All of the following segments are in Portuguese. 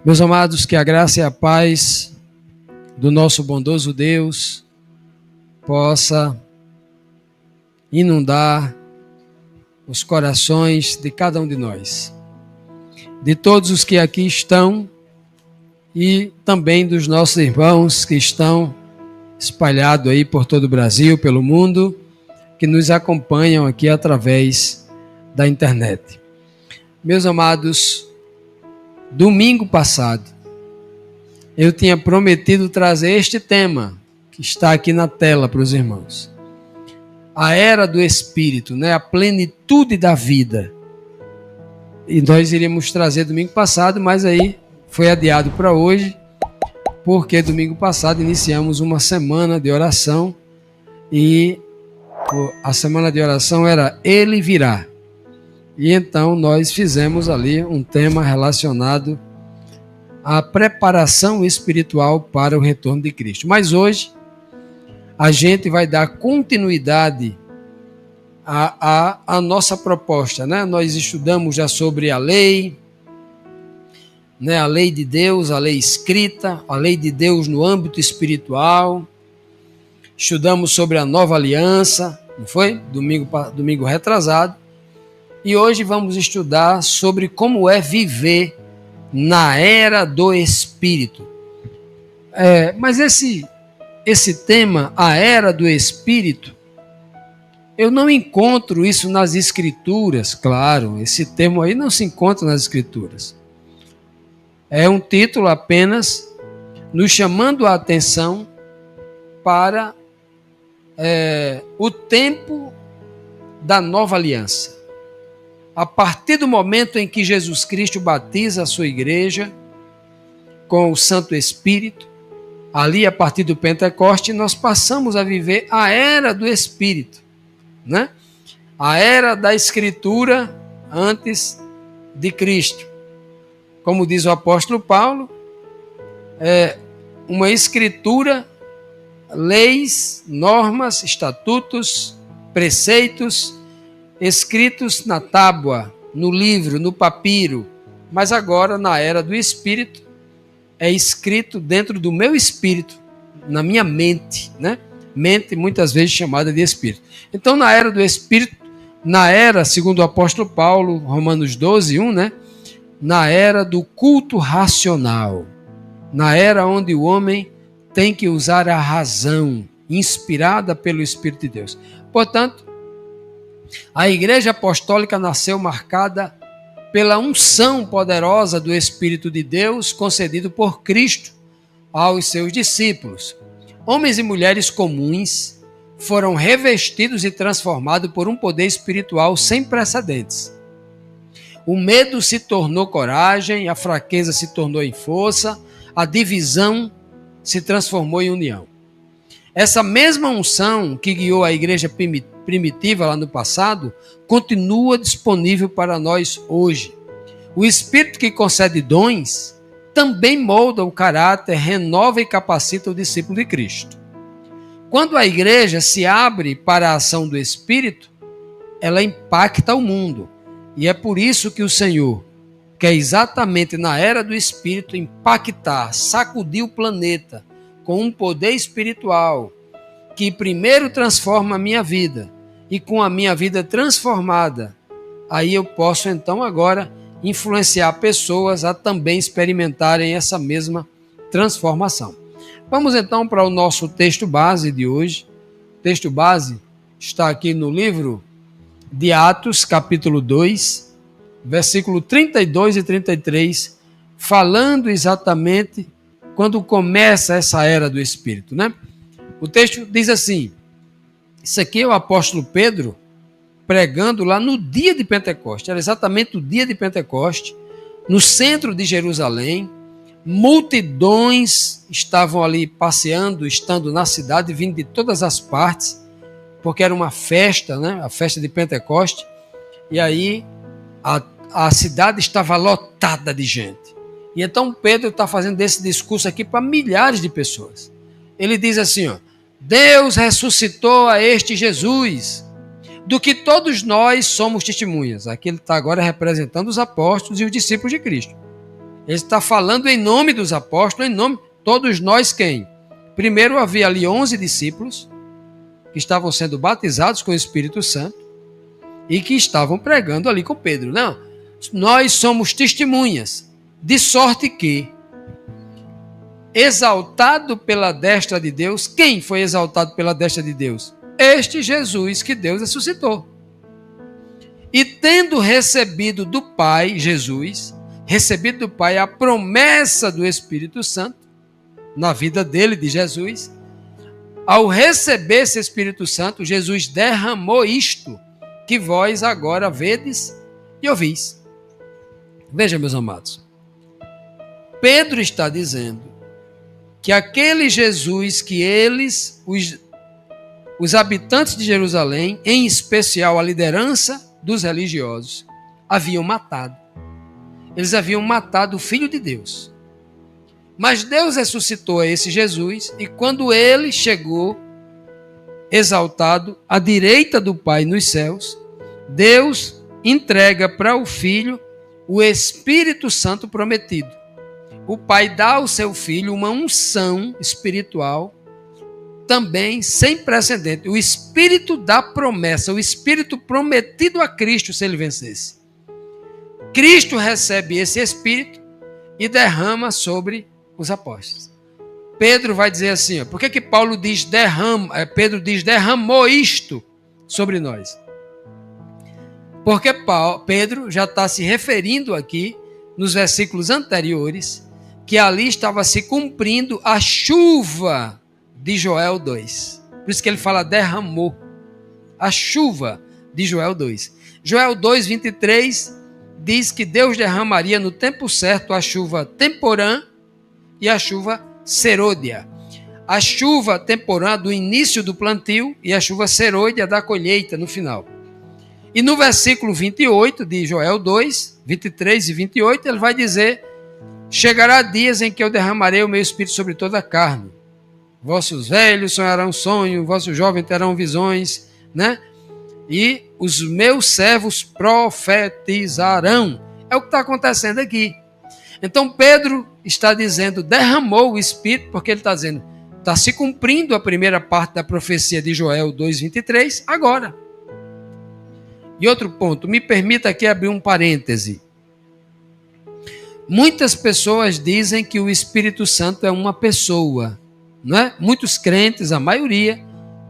Meus amados, que a graça e a paz do nosso bondoso Deus possa inundar os corações de cada um de nós, de todos os que aqui estão e também dos nossos irmãos que estão espalhados aí por todo o Brasil, pelo mundo, que nos acompanham aqui através da internet. Meus amados, domingo passado, eu tinha prometido trazer este tema que está aqui na tela para os irmãos. A era do Espírito, né? A plenitude da vida. E nós iríamos trazer domingo passado, mas aí foi adiado para hoje, porque domingo passado iniciamos uma semana de oração e a semana de oração era Ele Virá. E então nós fizemos ali um tema relacionado à preparação espiritual para o retorno de Cristo. Mas hoje a gente vai dar continuidade à nossa proposta, né? Nós estudamos já sobre a lei, né? A lei de Deus, a lei escrita, a lei de Deus no âmbito espiritual. Estudamos sobre a nova aliança, não foi? Domingo retrasado. E hoje vamos estudar sobre como é viver na era do Espírito. Mas esse tema, a era do Espírito, eu não encontro isso nas Escrituras, claro, esse termo aí não se encontra nas Escrituras. É um título apenas nos chamando a atenção para o tempo da nova aliança. A partir do momento em que Jesus Cristo batiza a sua igreja com o Santo Espírito, ali a partir do Pentecoste, nós passamos a viver a era do Espírito, né? A era da Escritura antes de Cristo. Como diz o apóstolo Paulo, uma Escritura, leis, normas, estatutos, preceitos, escritos na tábua, no livro, no papiro, mas agora na era do Espírito é escrito dentro do meu espírito, na minha mente, né? Mente muitas vezes chamada de espírito. Então na era do Espírito, na era, segundo o apóstolo Paulo, Romanos 12, 1, né? Na era do culto racional, na era onde o homem tem que usar a razão, inspirada pelo Espírito de Deus. Portanto, a Igreja Apostólica nasceu marcada pela unção poderosa do Espírito de Deus concedido por Cristo aos seus discípulos. Homens e mulheres comuns foram revestidos e transformados por um poder espiritual sem precedentes. O medo se tornou coragem, a fraqueza se tornou em força, a divisão se transformou em união. Essa mesma unção que guiou a igreja primitiva lá no passado, continua disponível para nós hoje. O Espírito que concede dons também molda o caráter, renova e capacita o discípulo de Cristo. Quando a igreja se abre para a ação do Espírito, ela impacta o mundo. E é por isso que o Senhor quer exatamente na era do Espírito impactar, sacudir o planeta com um poder espiritual que primeiro transforma a minha vida, e com a minha vida transformada, aí eu posso então agora influenciar pessoas a também experimentarem essa mesma transformação. Vamos então para o nosso texto base de hoje. O texto base está aqui no livro de Atos, capítulo 2, versículo 32 e 33, falando exatamente quando começa essa era do Espírito, né? O texto diz assim, isso aqui é o apóstolo Pedro pregando lá no dia de Pentecoste, era exatamente o dia de Pentecoste, no centro de Jerusalém, multidões estavam ali passeando, estando na cidade, vindo de todas as partes, porque era uma festa, né? A festa de Pentecoste, e aí a cidade estava lotada de gente. E então Pedro está fazendo esse discurso aqui para milhares de pessoas. Ele diz assim, ó, Deus ressuscitou a este Jesus, do que todos nós somos testemunhas. Aqui ele está agora representando os apóstolos e os discípulos de Cristo. Ele está falando em nome dos apóstolos, em nome, todos nós quem? Primeiro havia ali 11 discípulos que estavam sendo batizados com o Espírito Santo e que estavam pregando ali com Pedro. Não, nós somos testemunhas, de sorte que, exaltado pela destra de Deus, quem foi exaltado pela destra de Deus? Este Jesus que Deus ressuscitou. E tendo recebido do Pai, Jesus, recebido do Pai a promessa do Espírito Santo, na vida dele, de Jesus, ao receber esse Espírito Santo, Jesus derramou isto que vós agora vedes e ouvis. Veja, meus amados, Pedro está dizendo que aquele Jesus que eles, os habitantes de Jerusalém, em especial a liderança dos religiosos, haviam matado. Eles haviam matado o Filho de Deus. Mas Deus ressuscitou a esse Jesus, e quando ele chegou, exaltado, à direita do Pai nos céus, Deus entrega para o Filho o Espírito Santo prometido. O Pai dá ao seu Filho uma unção espiritual também sem precedente. O Espírito da promessa, o Espírito prometido a Cristo se ele vencesse. Cristo recebe esse Espírito e derrama sobre os apóstolos. Pedro vai dizer assim, ó, por que Paulo diz Pedro diz derramou isto sobre nós? Porque Pedro já está se referindo aqui, nos versículos anteriores, que ali estava se cumprindo a chuva de Joel 2. Por isso que ele fala derramou. A chuva de Joel 2. Joel 2, 23 diz que Deus derramaria no tempo certo a chuva temporã e a chuva serôdia. A chuva temporã do início do plantio e a chuva serôdia da colheita no final. E no versículo 28 de Joel 2, 23 e 28, ele vai dizer: chegará dias em que eu derramarei o meu espírito sobre toda a carne. Vossos velhos sonharão sonho, vossos jovens terão visões, né? E os meus servos profetizarão. É o que está acontecendo aqui. Então Pedro está dizendo, derramou o Espírito, porque ele está dizendo, está se cumprindo a primeira parte da profecia de Joel 2,23, agora. E outro ponto, me permita aqui abrir um parêntese. Muitas pessoas dizem que o Espírito Santo é uma pessoa, não é? Muitos crentes, a maioria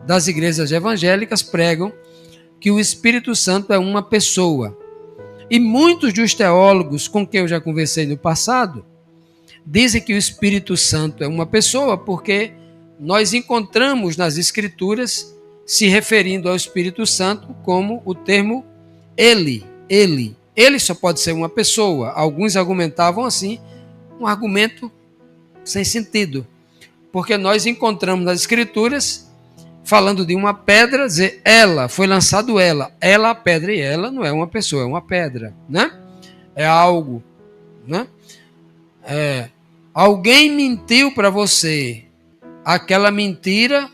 das igrejas evangélicas pregam que o Espírito Santo é uma pessoa. E muitos dos teólogos com quem eu já conversei no passado dizem que o Espírito Santo é uma pessoa porque nós encontramos nas Escrituras se referindo ao Espírito Santo como o termo ele. Ele só pode ser uma pessoa. Alguns argumentavam assim, um argumento sem sentido. Porque nós encontramos nas Escrituras, falando de uma pedra, dizer ela, foi lançado ela a pedra, e ela não é uma pessoa, é uma pedra, né? É algo, né? Alguém mentiu para você, aquela mentira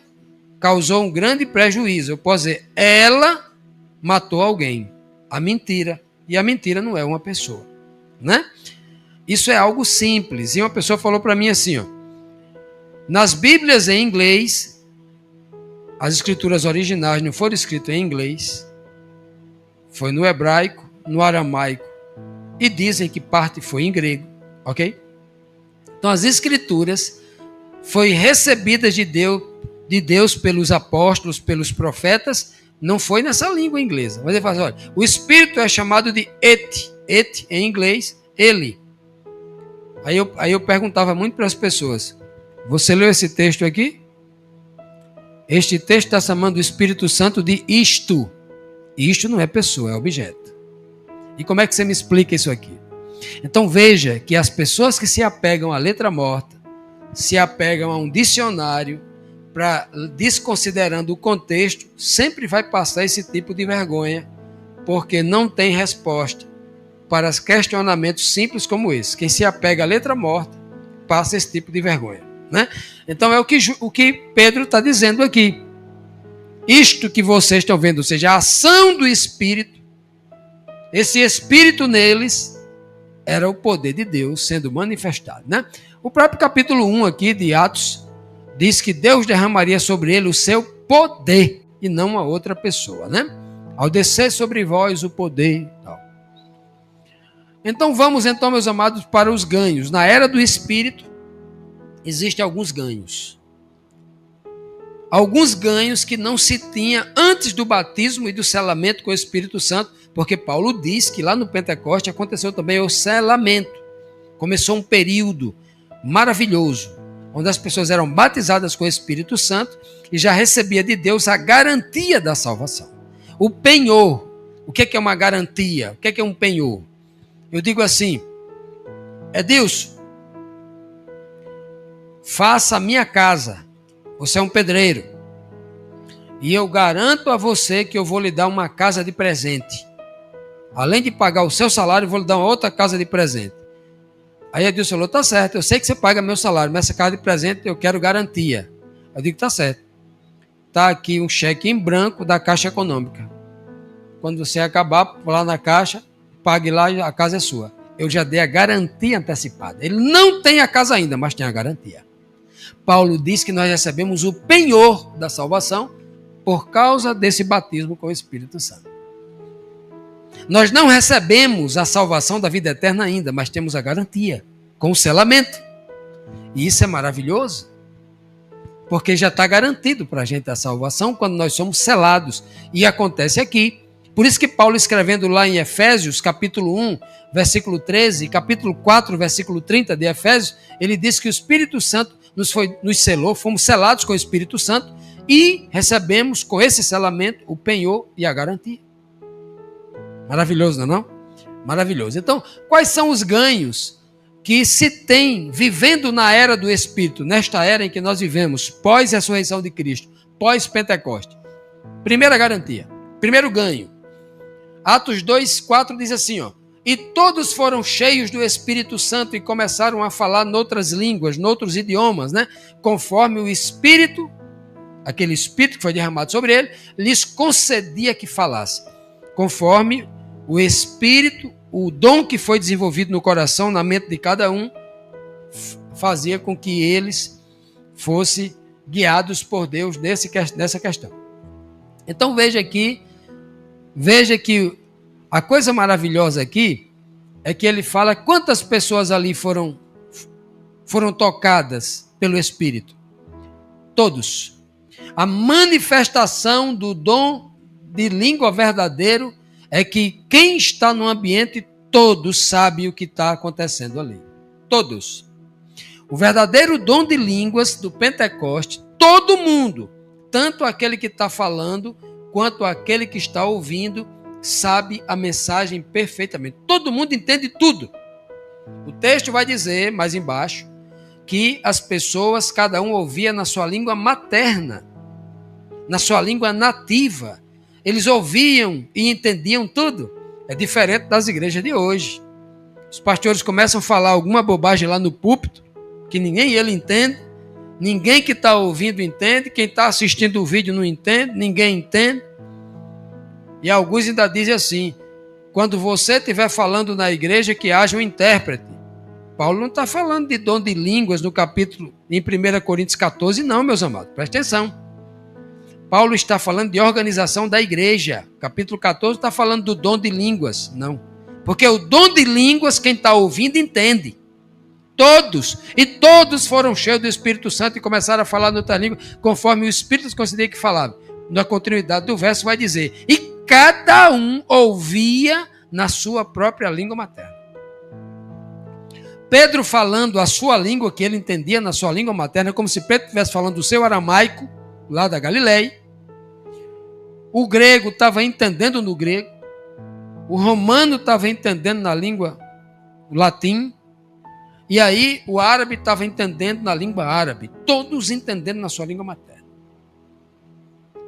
causou um grande prejuízo. Eu posso dizer, ela matou alguém, a mentira, e a mentira não é uma pessoa, né? Isso é algo simples. E uma pessoa falou para mim assim, ó, nas Bíblias em inglês, as escrituras originais não foram escritas em inglês, foi no hebraico, no aramaico, e dizem que parte foi em grego, ok? Então as escrituras foram recebidas de Deus pelos apóstolos, pelos profetas, não foi nessa língua inglesa. Mas ele fala assim, olha, o Espírito é chamado de et em inglês, ele. Aí eu perguntava muito para as pessoas, você leu esse texto aqui? Este texto está chamando o Espírito Santo de isto. Isto não é pessoa, é objeto. E como é que você me explica isso aqui? Então veja que as pessoas que se apegam à letra morta, se apegam a um dicionário, desconsiderando o contexto, sempre vai passar esse tipo de vergonha, porque não tem resposta para os questionamentos simples como esse. Quem se apega à letra morta, passa esse tipo de vergonha, né? Então é o que Pedro está dizendo aqui. Isto que vocês estão vendo, ou seja, a ação do Espírito, esse Espírito neles, era o poder de Deus sendo manifestado, né? O próprio capítulo 1 aqui de Atos diz que Deus derramaria sobre ele o seu poder e não uma outra pessoa, né? Ao descer sobre vós o poder. Tal. Então vamos, meus amados, para os ganhos. Na era do Espírito, existem alguns ganhos. Alguns ganhos que não se tinha antes do batismo e do selamento com o Espírito Santo, porque Paulo diz que lá no Pentecoste aconteceu também o selamento. Começou um período maravilhoso, onde as pessoas eram batizadas com o Espírito Santo e já recebia de Deus a garantia da salvação. O penhor. O que é uma garantia? O que é um penhor? Eu digo assim, Edilson, faça a minha casa. Você é um pedreiro. E eu garanto a você que eu vou lhe dar uma casa de presente. Além de pagar o seu salário, eu vou lhe dar uma outra casa de presente. Aí Edilson falou, tá certo, eu sei que você paga meu salário, mas essa casa de presente eu quero garantia. Eu digo, tá certo. Tá aqui um cheque em branco da Caixa Econômica. Quando você acabar lá na Caixa, pague lá e a casa é sua. Eu já dei a garantia antecipada. Ele não tem a casa ainda, mas tem a garantia. Paulo diz que nós recebemos o penhor da salvação por causa desse batismo com o Espírito Santo. Nós não recebemos a salvação da vida eterna ainda, mas temos a garantia com o selamento. E isso é maravilhoso, porque já está garantido para a gente a salvação quando nós somos selados. E acontece aqui. Por isso que Paulo, escrevendo lá em Efésios, capítulo 1, versículo 13, capítulo 4, versículo 30 de Efésios, ele diz que o Espírito Santo nos selou, fomos selados com o Espírito Santo e recebemos com esse selamento o penhor e a garantia. Maravilhoso, não é não? Maravilhoso. Então, quais são os ganhos que se tem vivendo na era do Espírito, nesta era em que nós vivemos, pós-ressurreição de Cristo, pós-Pentecoste? Primeira garantia, primeiro ganho. Atos 2:4 diz assim, ó, e todos foram cheios do Espírito Santo e começaram a falar noutras línguas, noutros idiomas, né? Conforme o Espírito, aquele Espírito que foi derramado sobre ele, lhes concedia que falasse. Conforme o Espírito, o dom que foi desenvolvido no coração, na mente de cada um, fazia com que eles fossem guiados por Deus nessa questão. Então veja que a coisa maravilhosa aqui é que ele fala quantas pessoas ali foram tocadas pelo Espírito. Todos. A manifestação do dom de língua verdadeiro é que quem está no ambiente, todos sabem o que está acontecendo ali. Todos. O verdadeiro dom de línguas do Pentecoste, todo mundo, tanto aquele que está falando, quanto aquele que está ouvindo, sabe a mensagem perfeitamente. Todo mundo entende tudo. O texto vai dizer, mais embaixo, que as pessoas, cada um ouvia na sua língua materna, na sua língua nativa. Eles ouviam e entendiam tudo. É diferente das igrejas de hoje. Os pastores começam a falar alguma bobagem lá no púlpito, que ninguém ele entende, ninguém que está ouvindo entende, quem está assistindo o vídeo não entende, ninguém entende. E alguns ainda dizem assim, quando você estiver falando na igreja, que haja um intérprete. Paulo não está falando de dom de línguas no capítulo, em 1 Coríntios 14, não, meus amados, presta atenção. Paulo está falando de organização da igreja. Capítulo 14 está falando do dom de línguas. Não. Porque o dom de línguas, quem está ouvindo, entende. Todos. E todos foram cheios do Espírito Santo e começaram a falar noutra língua, conforme o Espírito concedia que falava. Na continuidade do verso vai dizer, e cada um ouvia na sua própria língua materna. Pedro falando a sua língua, que ele entendia na sua língua materna, como se Pedro estivesse falando do seu aramaico, lá da Galileia. O grego estava entendendo no grego, o romano estava entendendo na língua latim, e aí o árabe estava entendendo na língua árabe, todos entendendo na sua língua materna.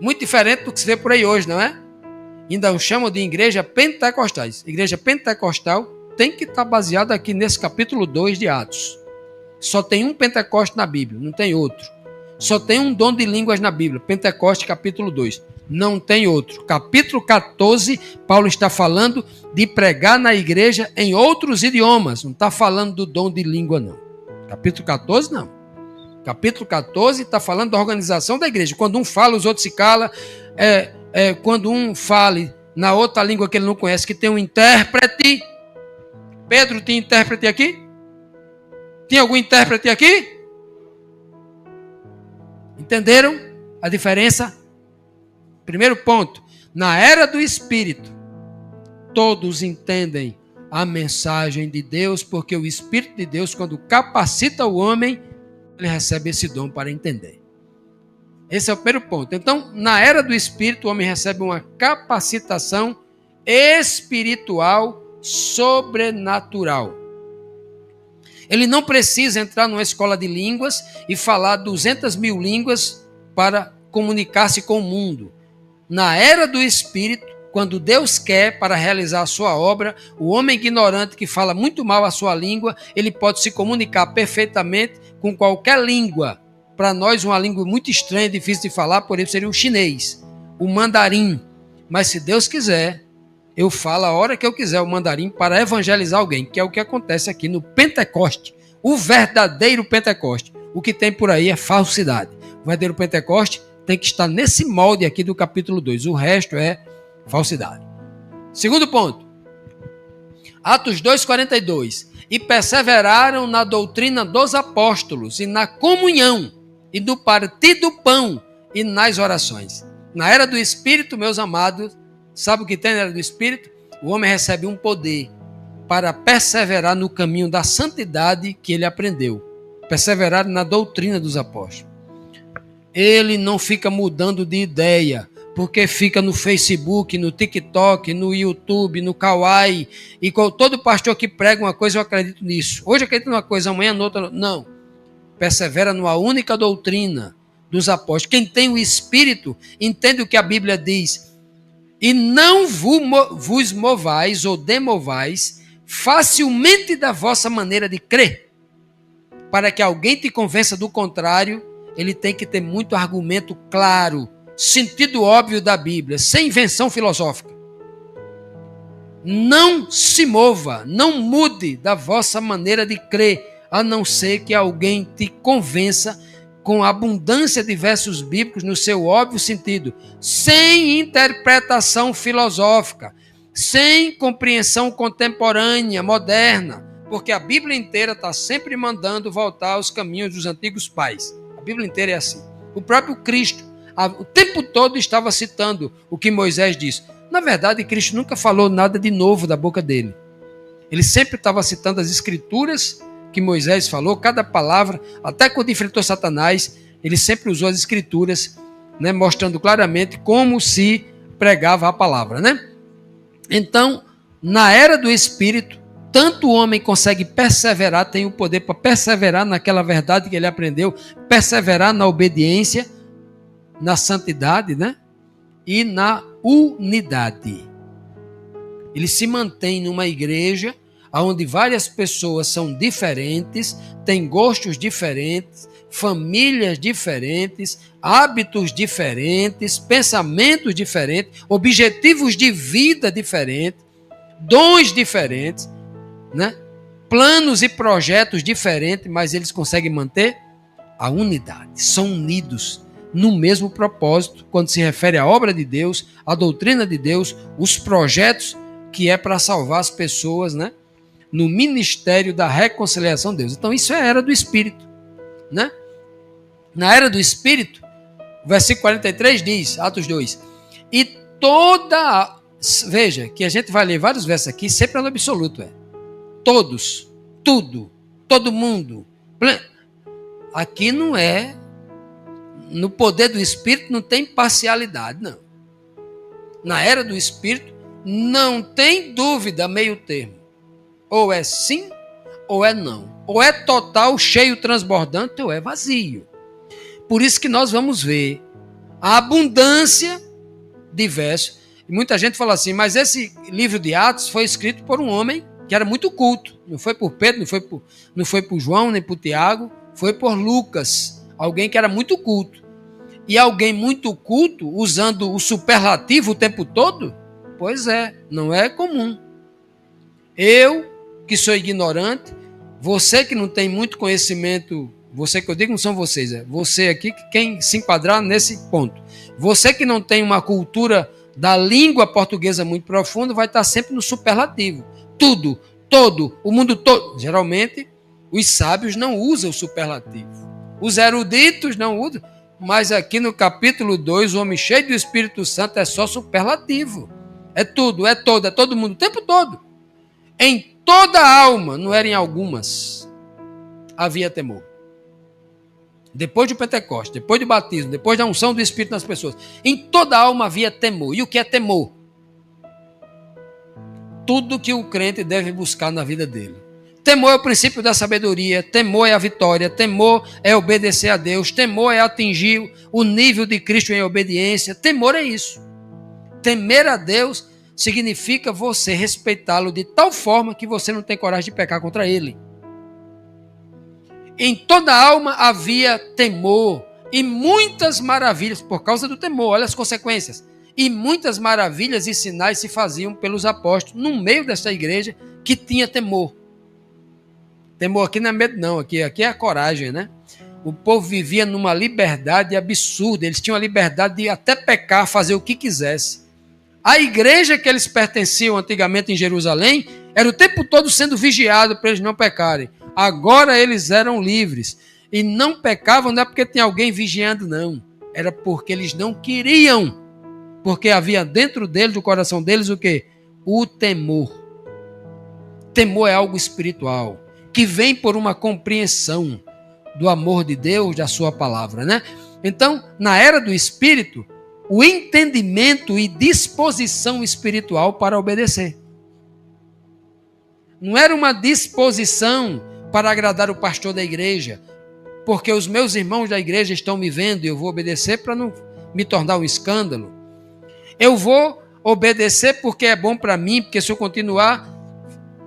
Muito diferente do que se vê por aí hoje, não é? Ainda o chamam de igreja pentecostais. Igreja pentecostal tem que estar baseada aqui nesse capítulo 2 de Atos. Só tem um Pentecoste na Bíblia, não tem outro. Só tem um dom de línguas na Bíblia, Pentecoste capítulo 2. Não tem outro. Capítulo 14, Paulo está falando de pregar na igreja em outros idiomas. Não está falando do dom de língua, não. Capítulo 14, não. Capítulo 14 está falando da organização da igreja. Quando um fala, os outros se calam. Quando um fale na outra língua que ele não conhece, que tem um intérprete. Pedro, tem intérprete aqui? Tem algum intérprete aqui? Entenderam a diferença? Primeiro ponto. Na era do Espírito, todos entendem a mensagem de Deus, porque o Espírito de Deus, quando capacita o homem, ele recebe esse dom para entender. Esse é o primeiro ponto. Então, na era do Espírito, o homem recebe uma capacitação espiritual sobrenatural. Ele não precisa entrar numa escola de línguas e falar 200 mil línguas para comunicar-se com o mundo. Na era do Espírito, quando Deus quer para realizar a sua obra, o homem ignorante que fala muito mal a sua língua, ele pode se comunicar perfeitamente com qualquer língua. Para nós, uma língua muito estranha, difícil de falar, por exemplo, seria o chinês, o mandarim. Mas se Deus quiser, eu falo a hora que eu quiser o mandarim para evangelizar alguém, que é o que acontece aqui no Pentecoste, o verdadeiro Pentecoste. O que tem por aí é falsidade. O verdadeiro Pentecoste tem que estar nesse molde aqui do capítulo 2. O resto é falsidade. Segundo ponto. Atos 2:42. E perseveraram na doutrina dos apóstolos e na comunhão e do partir do pão e nas orações. Na era do Espírito, meus amados, sabe o que tem na era do Espírito? O homem recebe um poder para perseverar no caminho da santidade que ele aprendeu. Perseverar na doutrina dos apóstolos. Ele não fica mudando de ideia, porque fica no Facebook, no TikTok, no YouTube, no Kawaii, e com todo pastor que prega uma coisa, eu acredito nisso. Hoje eu acredito numa coisa, amanhã noutra. Não. Persevera numa única doutrina dos apóstolos. Quem tem o Espírito entende o que a Bíblia diz. E não vos movais ou demovais facilmente da vossa maneira de crer. Para que alguém te convença do contrário, ele tem que ter muito argumento claro, sentido óbvio da Bíblia, sem invenção filosófica. Não se mova, não mude da vossa maneira de crer, a não ser que alguém te convença com abundância de versos bíblicos no seu óbvio sentido, sem interpretação filosófica, sem compreensão contemporânea, moderna, porque a Bíblia inteira está sempre mandando voltar aos caminhos dos antigos pais. A Bíblia inteira é assim. O próprio Cristo, o tempo todo estava citando o que Moisés disse. Na verdade, Cristo nunca falou nada de novo da boca dele. Ele sempre estava citando as escrituras que Moisés falou, cada palavra, até quando enfrentou Satanás, ele sempre usou as escrituras, né, mostrando claramente como se pregava a palavra, né? Então, na era do Espírito, tanto o homem consegue perseverar, tem o poder para perseverar naquela verdade que ele aprendeu, perseverar na obediência, na santidade, né? E na unidade. Ele se mantém numa igreja onde várias pessoas são diferentes, têm gostos diferentes, famílias diferentes, hábitos diferentes, pensamentos diferentes, objetivos de vida diferentes, dons diferentes, né? Planos e projetos diferentes, mas eles conseguem manter a unidade, são unidos no mesmo propósito, quando se refere à obra de Deus, à doutrina de Deus, os projetos que é para salvar as pessoas, né? No ministério da reconciliação de Deus. Então isso é a era do Espírito, né? Na era do Espírito, o versículo 43 diz, Atos 2, e toda, veja, que a gente vai ler vários versos aqui, sempre no absoluto, todos, tudo, todo mundo. Aqui não é, no poder do Espírito não tem parcialidade, não. Na era do Espírito não tem dúvida, meio termo. Ou é sim, ou é não. Ou é total, cheio, transbordante, ou é vazio. Por isso que nós vamos ver a abundância de versos. E muita gente fala assim, mas esse livro de Atos foi escrito por um homem que era muito culto. Não foi por Pedro, não foi por João, nem por Tiago. Foi por Lucas, alguém que era muito culto. e alguém muito culto usando o superlativo o tempo todo? Pois é, não é comum. Eu, que sou ignorante, você que não tem muito conhecimento, você que eu digo não são vocês, é você aqui, quem se enquadrar nesse ponto. Você que não tem uma cultura da língua portuguesa muito profunda, vai estar sempre no superlativo. Tudo, todo, o mundo todo. Geralmente, os sábios não usam o superlativo. Os eruditos não usam. Mas aqui no capítulo 2, o homem cheio do Espírito Santo é só superlativo. É tudo, é todo, é todo mundo, o tempo todo. Em toda a alma, não era em algumas, havia temor. Depois do Pentecostes, depois do batismo, depois da unção do Espírito nas pessoas, em toda a alma havia temor. E o que é temor? Tudo que o crente deve buscar na vida dele. Temor é o princípio da sabedoria, temor é a vitória, temor é obedecer a Deus, temor é atingir o nível de Cristo em obediência, temor é isso. Temer a Deus significa você respeitá-lo de tal forma que você não tem coragem de pecar contra ele. Em toda a alma havia temor e muitas maravilhas por causa do temor, olha as consequências. E muitas maravilhas e sinais se faziam pelos apóstolos no meio desta igreja que tinha temor. Temor aqui não é medo não, aqui é a coragem, né? O povo vivia numa liberdade absurda, eles tinham a liberdade de até pecar, fazer o que quisesse. A igreja que eles pertenciam antigamente em Jerusalém era o tempo todo sendo vigiado para eles não pecarem. Agora eles eram livres e não pecavam não é porque tinha alguém vigiando, não. Era porque eles não queriam, porque havia dentro deles, do coração deles, o quê? O temor. Temor é algo espiritual, que vem por uma compreensão do amor de Deus, da sua palavra, né? Então, na era do Espírito, o entendimento e disposição espiritual para obedecer. Não era uma disposição para agradar o pastor da igreja, porque os meus irmãos da igreja estão me vendo e eu vou obedecer para não me tornar um escândalo. Eu vou obedecer porque é bom para mim, porque se eu continuar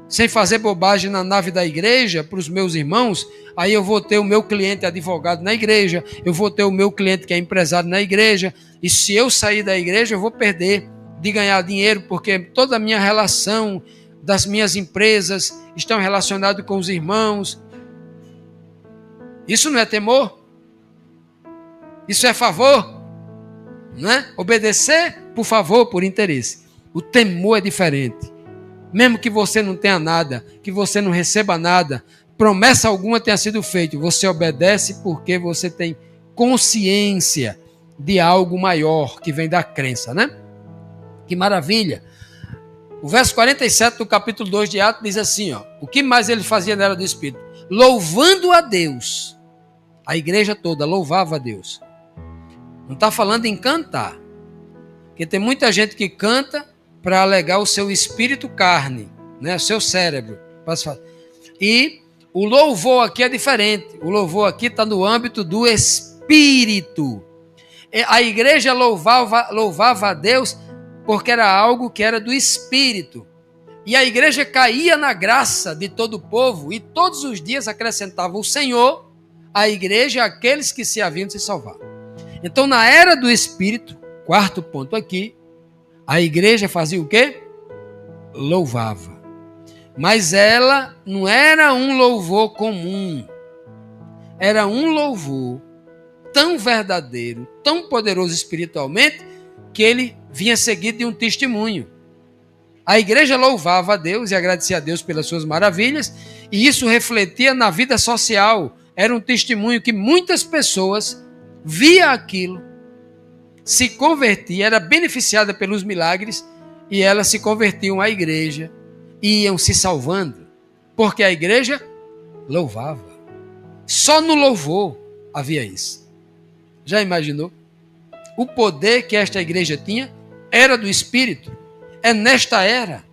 sem fazer bobagem na nave da igreja para os meus irmãos, aí eu vou ter o meu cliente advogado na igreja, eu vou ter o meu cliente que é empresário na igreja, e se eu sair da igreja eu vou perder de ganhar dinheiro, porque toda a minha relação das minhas empresas estão relacionadas com os irmãos. Isso não é temor? Isso é favor? Não é? Obedecer por favor, por interesse. O temor é diferente. Mesmo que você não tenha nada, que você não receba nada, promessa alguma tenha sido feita, você obedece porque você tem consciência de algo maior que vem da crença, né? Que maravilha! O verso 47 do capítulo 2 de Atos diz assim, ó, o que mais ele fazia na era do Espírito? Louvando a Deus. A igreja toda louvava a Deus. Não está falando em cantar, porque tem muita gente que canta para alegar o seu espírito carne, né? O seu cérebro. E o louvor aqui é diferente. O louvor aqui está no âmbito do espírito. A igreja louvava a Deus porque era algo que era do espírito. E a igreja caía na graça de todo o povo e todos os dias acrescentava o Senhor à igreja aqueles que se haviam de se salvar. Então, na era do espírito, quarto ponto aqui, a igreja fazia o quê? Louvava. Mas ela não era um louvor comum. Era um louvor tão verdadeiro, tão poderoso espiritualmente, que ele vinha seguido de um testemunho. A igreja louvava a Deus e agradecia a Deus pelas suas maravilhas, e isso refletia na vida social. Era um testemunho que muitas pessoas via aquilo, se convertia, era beneficiada pelos milagres, e elas se convertiam à igreja, e iam se salvando, porque a igreja louvava. Só no louvor havia isso. Já imaginou? O poder que esta igreja tinha era do Espírito. É nesta era.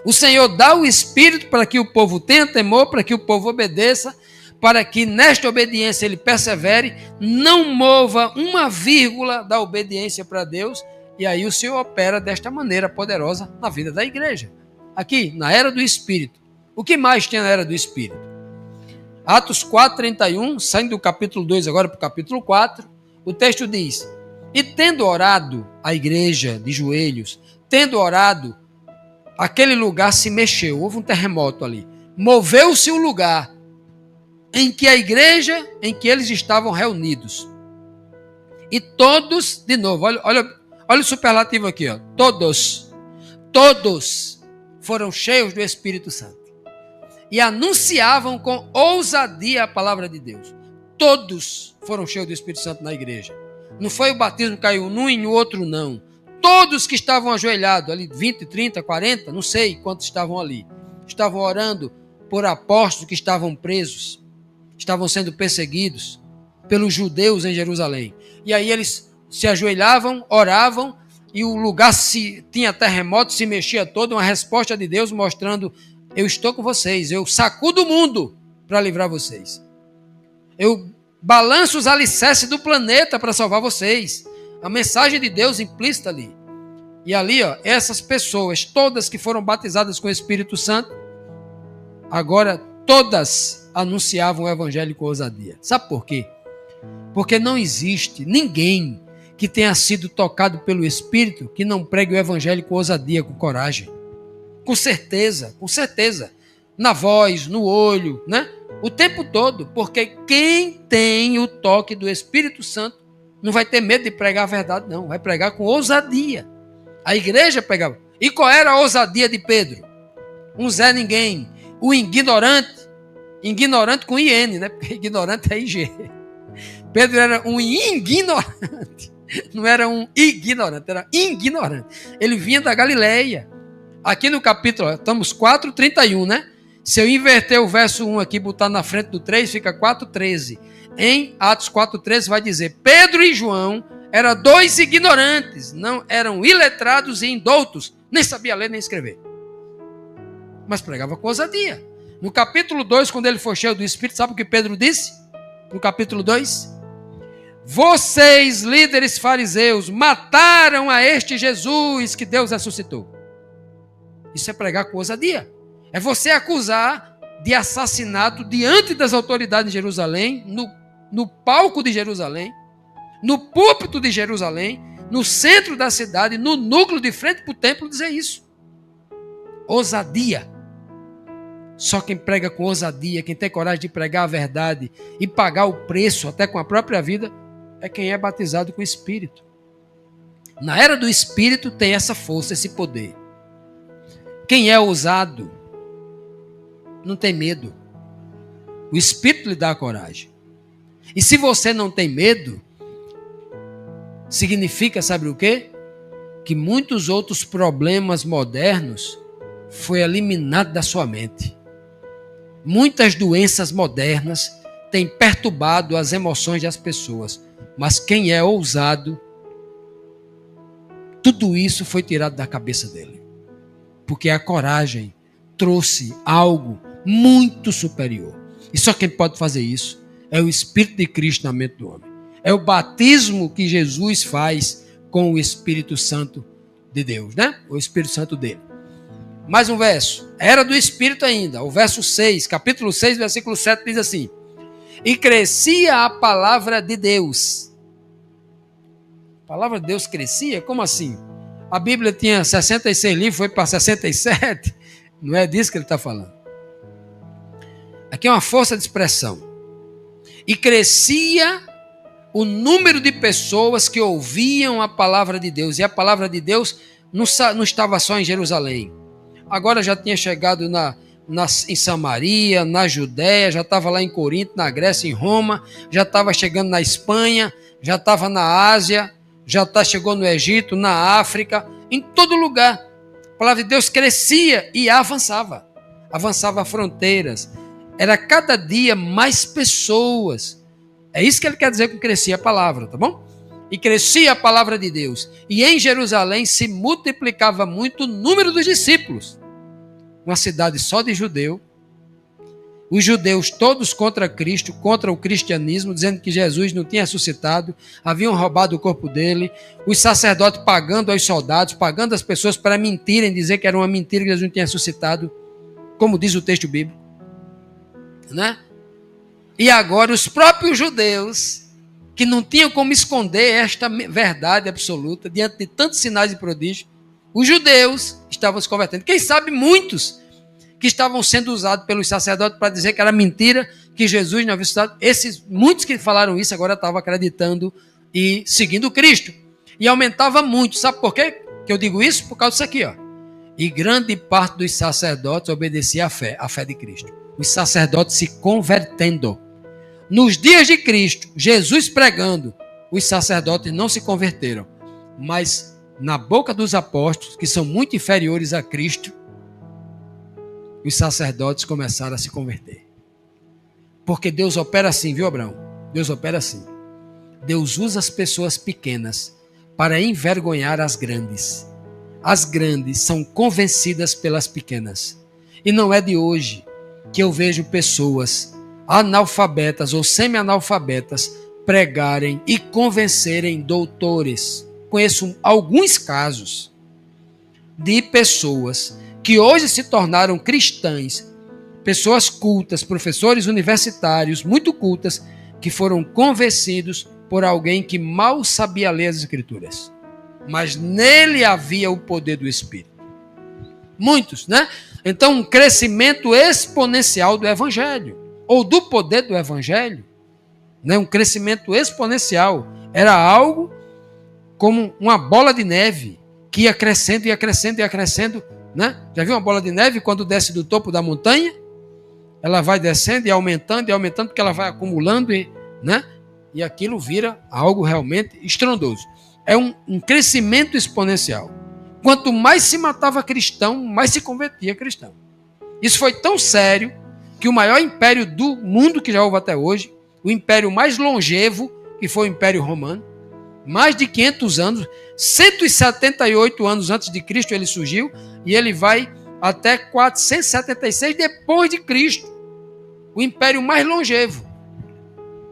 O Senhor dá o Espírito para que o povo tenha temor, para que o povo obedeça, para que nesta obediência ele persevere, não mova uma vírgula da obediência para Deus, e aí o Senhor opera desta maneira poderosa na vida da igreja. Aqui, na era do Espírito. O que mais tem na era do Espírito? Atos 4:31, saindo do capítulo 2 agora para o capítulo 4, o texto diz: e tendo orado a igreja de joelhos, tendo orado, aquele lugar se mexeu, houve um terremoto ali. Moveu-se o lugar em que a igreja, em que eles estavam reunidos. E todos, de novo, olha o superlativo aqui, ó, todos foram cheios do Espírito Santo. E anunciavam com ousadia a palavra de Deus. Todos foram cheios do Espírito Santo na igreja. Não foi o batismo que caiu num e no outro, não. Todos que estavam ajoelhados, ali 20, 30, 40, não sei quantos estavam ali, estavam orando por apóstolos que estavam presos, estavam sendo perseguidos pelos judeus em Jerusalém. E aí eles se ajoelhavam, oravam, e o lugar tinha terremoto, se mexia todo, uma resposta de Deus mostrando: eu estou com vocês, eu sacudo o mundo para livrar vocês. Eu balanço os alicerces do planeta para salvar vocês. A mensagem de Deus implícita ali. E ali, ó, essas pessoas, todas que foram batizadas com o Espírito Santo, agora todas anunciavam o evangelho com ousadia. Sabe por quê? Porque não existe ninguém que tenha sido tocado pelo Espírito que não pregue o evangelho com ousadia, com coragem. Com certeza. Na voz, no olho, né? O tempo todo. Porque quem tem o toque do Espírito Santo não vai ter medo de pregar a verdade, não. Vai pregar com ousadia. A igreja pregava. E qual era a ousadia de Pedro? Um Zé Ninguém. O ignorante. Ignorante com IN, né? Porque ignorante é IG. Pedro era um ignorante. Não era um ignorante, era ignorante. Ele vinha da Galileia. Aqui no capítulo, estamos 4:31, né? Se eu inverter o verso 1 aqui e botar na frente do 3, fica 4:13. Em Atos 4:13 vai dizer: Pedro e João eram dois ignorantes, não eram iletrados e indoutos, nem sabia ler nem escrever. Mas pregava com ousadia. No capítulo 2, quando ele foi cheio do Espírito, sabe o que Pedro disse? No capítulo 2: vocês, líderes fariseus, mataram a este Jesus que Deus ressuscitou. Isso é pregar com ousadia. É você acusar de assassinato diante das autoridades de Jerusalém, no palco de Jerusalém, no púlpito de Jerusalém, no centro da cidade, no núcleo de frente para o templo, dizer isso. Ousadia. Só quem prega com ousadia, quem tem coragem de pregar a verdade e pagar o preço, até com a própria vida, é quem é batizado com o Espírito. Na era do Espírito tem essa força, esse poder. Quem é ousado não tem medo. O Espírito lhe dá a coragem. E se você não tem medo, significa, sabe o quê? Que muitos outros problemas modernos foi eliminado da sua mente. Muitas doenças modernas têm perturbado as emoções das pessoas. Mas quem é ousado, tudo isso foi tirado da cabeça dele. Porque a coragem trouxe algo muito superior. E só quem pode fazer isso é o Espírito de Cristo na mente do homem. É o batismo que Jesus faz com o Espírito Santo de Deus, né? O Espírito Santo dele. Mais um verso. Era do Espírito ainda. O verso 6, capítulo 6, versículo 7 diz assim: e crescia a palavra de Deus. A palavra de Deus crescia? Como assim? A Bíblia tinha 66 livros, foi para 67? Não é disso que ele está falando. Aqui é uma força de expressão. E crescia o número de pessoas que ouviam a palavra de Deus. E a palavra de Deus não estava só em Jerusalém. Agora já tinha chegado em Samaria, na Judéia, já estava lá em Corinto, na Grécia, em Roma, já estava chegando na Espanha, já estava na Ásia, chegou no Egito, na África, em todo lugar. A palavra de Deus crescia e avançava fronteiras. Era cada dia mais pessoas. É isso que ele quer dizer com crescia a palavra, tá bom? E crescia a palavra de Deus. E em Jerusalém se multiplicava muito o número dos discípulos. Uma cidade só de judeu. Os judeus todos contra Cristo, contra o cristianismo, dizendo que Jesus não tinha ressuscitado, haviam roubado o corpo dele. Os sacerdotes pagando aos soldados, pagando as pessoas para mentirem, dizer que era uma mentira que Jesus não tinha ressuscitado, como diz o texto bíblico. Né? E agora os próprios judeus, que não tinham como esconder esta verdade absoluta, diante de tantos sinais e prodígios, os judeus estavam se convertendo. Quem sabe muitos que estavam sendo usados pelos sacerdotes para dizer que era mentira, que Jesus não havia ressuscitado. Muitos que falaram isso agora estavam acreditando e seguindo Cristo. E aumentava muito. Sabe por quê que eu digo isso? Por causa disso aqui, ó. E grande parte dos sacerdotes obedecia à fé de Cristo. Os sacerdotes se convertendo. Nos dias de Cristo, Jesus pregando, os sacerdotes não se converteram. Mas na boca dos apóstolos, que são muito inferiores a Cristo, os sacerdotes começaram a se converter. Porque Deus opera assim, viu, Abraão? Deus opera assim. Deus usa as pessoas pequenas para envergonhar as grandes. As grandes são convencidas pelas pequenas. E não é de hoje que eu vejo pessoas analfabetas ou semi-analfabetas pregarem e convencerem doutores. Conheço alguns casos de pessoas que hoje se tornaram cristãs, pessoas cultas, professores universitários, muito cultas, que foram convencidos por alguém que mal sabia ler as Escrituras. Mas nele havia o poder do Espírito. Muitos, né? Então, um crescimento exponencial do Evangelho, ou do poder do Evangelho, né? Um crescimento exponencial. Era algo como uma bola de neve, que ia crescendo, ia crescendo, ia crescendo, né? Já viu uma bola de neve quando desce do topo da montanha? Ela vai descendo e aumentando, porque ela vai acumulando, né? E aquilo vira algo realmente estrondoso. É um crescimento exponencial. Quanto mais se matava cristão, mais se convertia cristão. Isso foi tão sério que o maior império do mundo que já houve até hoje, o império mais longevo, que foi o Império Romano, mais de 500 anos, 178 anos antes de Cristo ele surgiu, e ele vai até 476 depois de Cristo. O império mais longevo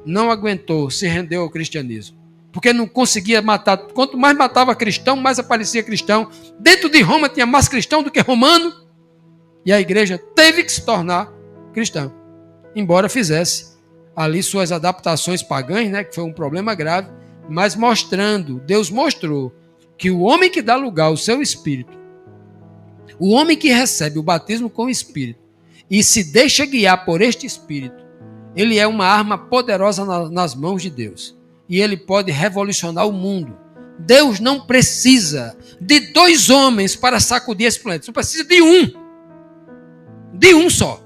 não aguentou, se rendeu ao cristianismo. Porque não conseguia matar. Quanto mais matava cristão, mais aparecia cristão. Dentro de Roma tinha mais cristão do que romano. E a igreja teve que se tornar cristã. Embora fizesse ali suas adaptações pagãs, né, que foi um problema grave. Mas mostrando, Deus mostrou que o homem que dá lugar ao seu espírito, o homem que recebe o batismo com o Espírito e se deixa guiar por este Espírito, ele é uma arma poderosa nas mãos de Deus. E ele pode revolucionar o mundo. Deus não precisa de 2 homens para sacudir esse planeta. Só precisa de um. De um só.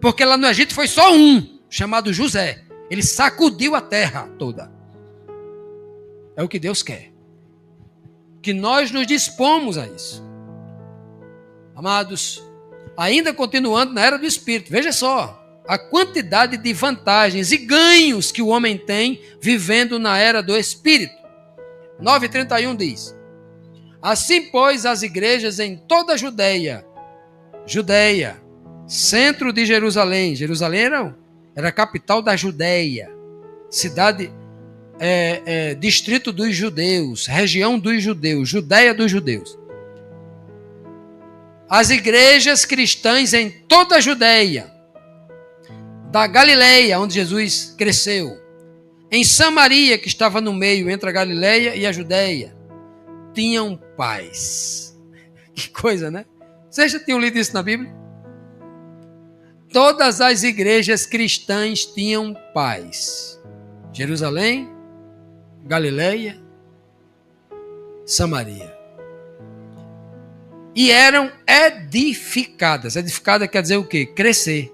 Porque lá no Egito foi só um, chamado José. Ele sacudiu a terra toda. É o que Deus quer. Que nós nos dispomos a isso. Amados, ainda continuando na era do Espírito, veja só a quantidade de vantagens e ganhos que o homem tem vivendo na era do Espírito. 9:31 diz: assim, pois, as igrejas em toda a Judeia, centro de Jerusalém. Jerusalém era a capital da Judeia, cidade, distrito dos judeus, região dos judeus, Judeia dos judeus. As igrejas cristãs em toda a Judeia, da Galileia, onde Jesus cresceu, em Samaria, que estava no meio entre a Galileia e a Judeia, tinham paz. Que coisa, né? Vocês já tinham lido isso na Bíblia? Todas as igrejas cristãs tinham paz. Jerusalém, Galileia, Samaria. E eram edificadas. Edificada quer dizer o quê? Crescer.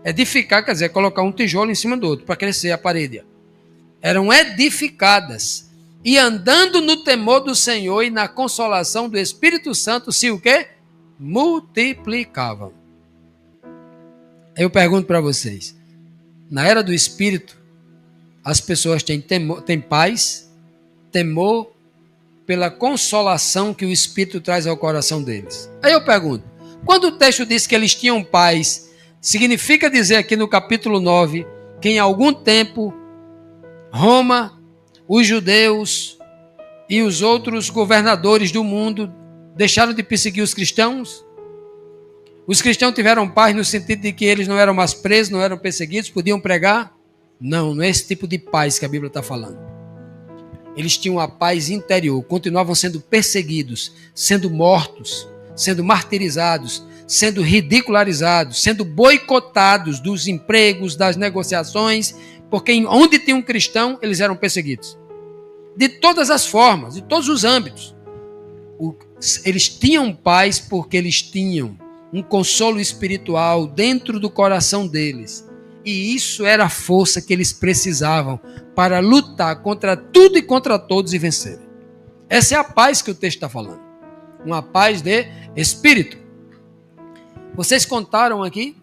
Edificar quer dizer colocar um tijolo em cima do outro para crescer a parede. Eram edificadas. E andando no temor do Senhor e na consolação do Espírito Santo, se o quê? Multiplicavam. Eu pergunto para vocês. Na era do Espírito, as pessoas têm paz, temor, pela consolação que o Espírito traz ao coração deles. Aí eu pergunto, quando o texto diz que eles tinham paz, significa dizer aqui no capítulo 9, que em algum tempo, Roma, os judeus e os outros governadores do mundo deixaram de perseguir os cristãos? Os cristãos tiveram paz no sentido de que eles não eram mais presos, não eram perseguidos, podiam pregar? Não é esse tipo de paz que a Bíblia está falando. Eles tinham a paz interior, continuavam sendo perseguidos, sendo mortos, sendo martirizados, sendo ridicularizados, sendo boicotados dos empregos, das negociações, porque onde tinha um cristão, eles eram perseguidos. De todas as formas, de todos os âmbitos. Eles tinham paz porque eles tinham um consolo espiritual dentro do coração deles. E isso era a força que eles precisavam para lutar contra tudo e contra todos e vencerem. Essa é a paz que o texto está falando. Uma paz de espírito. Vocês contaram aqui?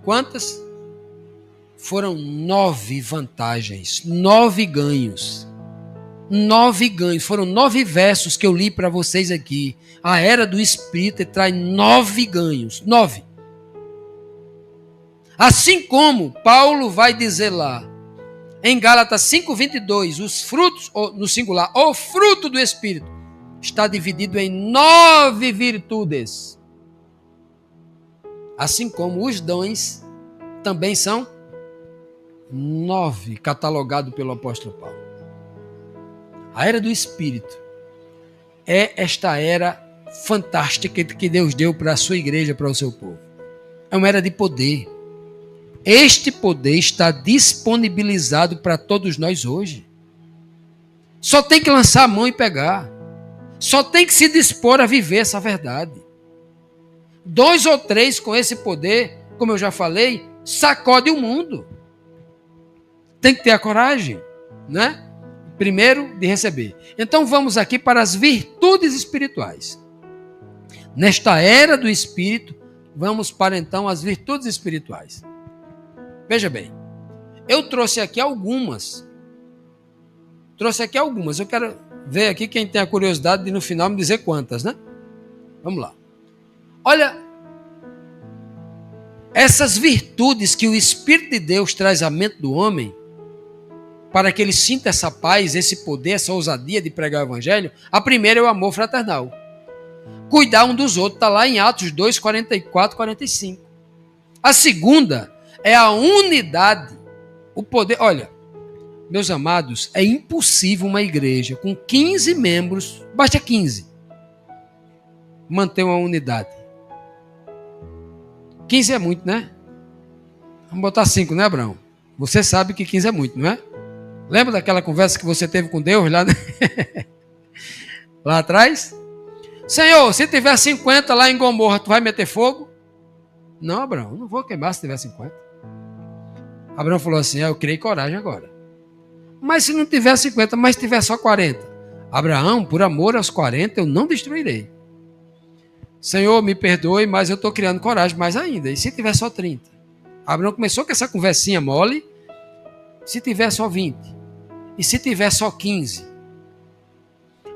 Quantas? Foram 9 vantagens, 9 ganhos. 9 ganhos. Foram 9 versos que eu li para vocês aqui. A era do Espírito traz 9 ganhos. 9. Assim como Paulo vai dizer lá, em Gálatas 5:22, os frutos, no singular, o fruto do Espírito, está dividido em 9 virtudes. Assim como os dons também são 9, catalogado pelo apóstolo Paulo. A era do Espírito é esta era fantástica que Deus deu para a sua igreja, para o seu povo. É uma era de poder. Este poder está disponibilizado para todos nós hoje. Só tem que lançar a mão e pegar. Só tem que se dispor a viver essa verdade. 2 ou 3 com esse poder, como eu já falei, sacode o mundo. Tem que ter a coragem, né? Primeiro, de receber. Então vamos aqui para as virtudes espirituais. Nesta era do Espírito, vamos para então as virtudes espirituais. Veja bem, eu trouxe aqui algumas. Eu quero ver aqui quem tem a curiosidade de no final me dizer quantas, né? Vamos lá. Olha, essas virtudes que o Espírito de Deus traz à mente do homem, para que ele sinta essa paz, esse poder, essa ousadia de pregar o Evangelho, a primeira é o amor fraternal. Cuidar um dos outros, está lá em Atos 2, 44, 45. A segunda é a unidade. O poder, olha, meus amados, é impossível uma igreja com 15 membros, basta 15, manter uma unidade. 15 é muito, né? Vamos botar 5, né, Abraão? Você sabe que 15 é muito, não é? Lembra daquela conversa que você teve com Deus lá, lá atrás? Senhor, se tiver 50 lá em Gomorra, tu vai meter fogo? Não, Abraão, não vou queimar se tiver 50. Abraão falou assim, eu criei coragem agora. Mas se não tiver 50, mas se tiver só 40? Abraão, por amor aos 40, eu não destruirei. Senhor, me perdoe, mas eu estou criando coragem mais ainda. E se tiver só 30? Abraão começou com essa conversinha mole. Se tiver só 20? E se tiver só 15?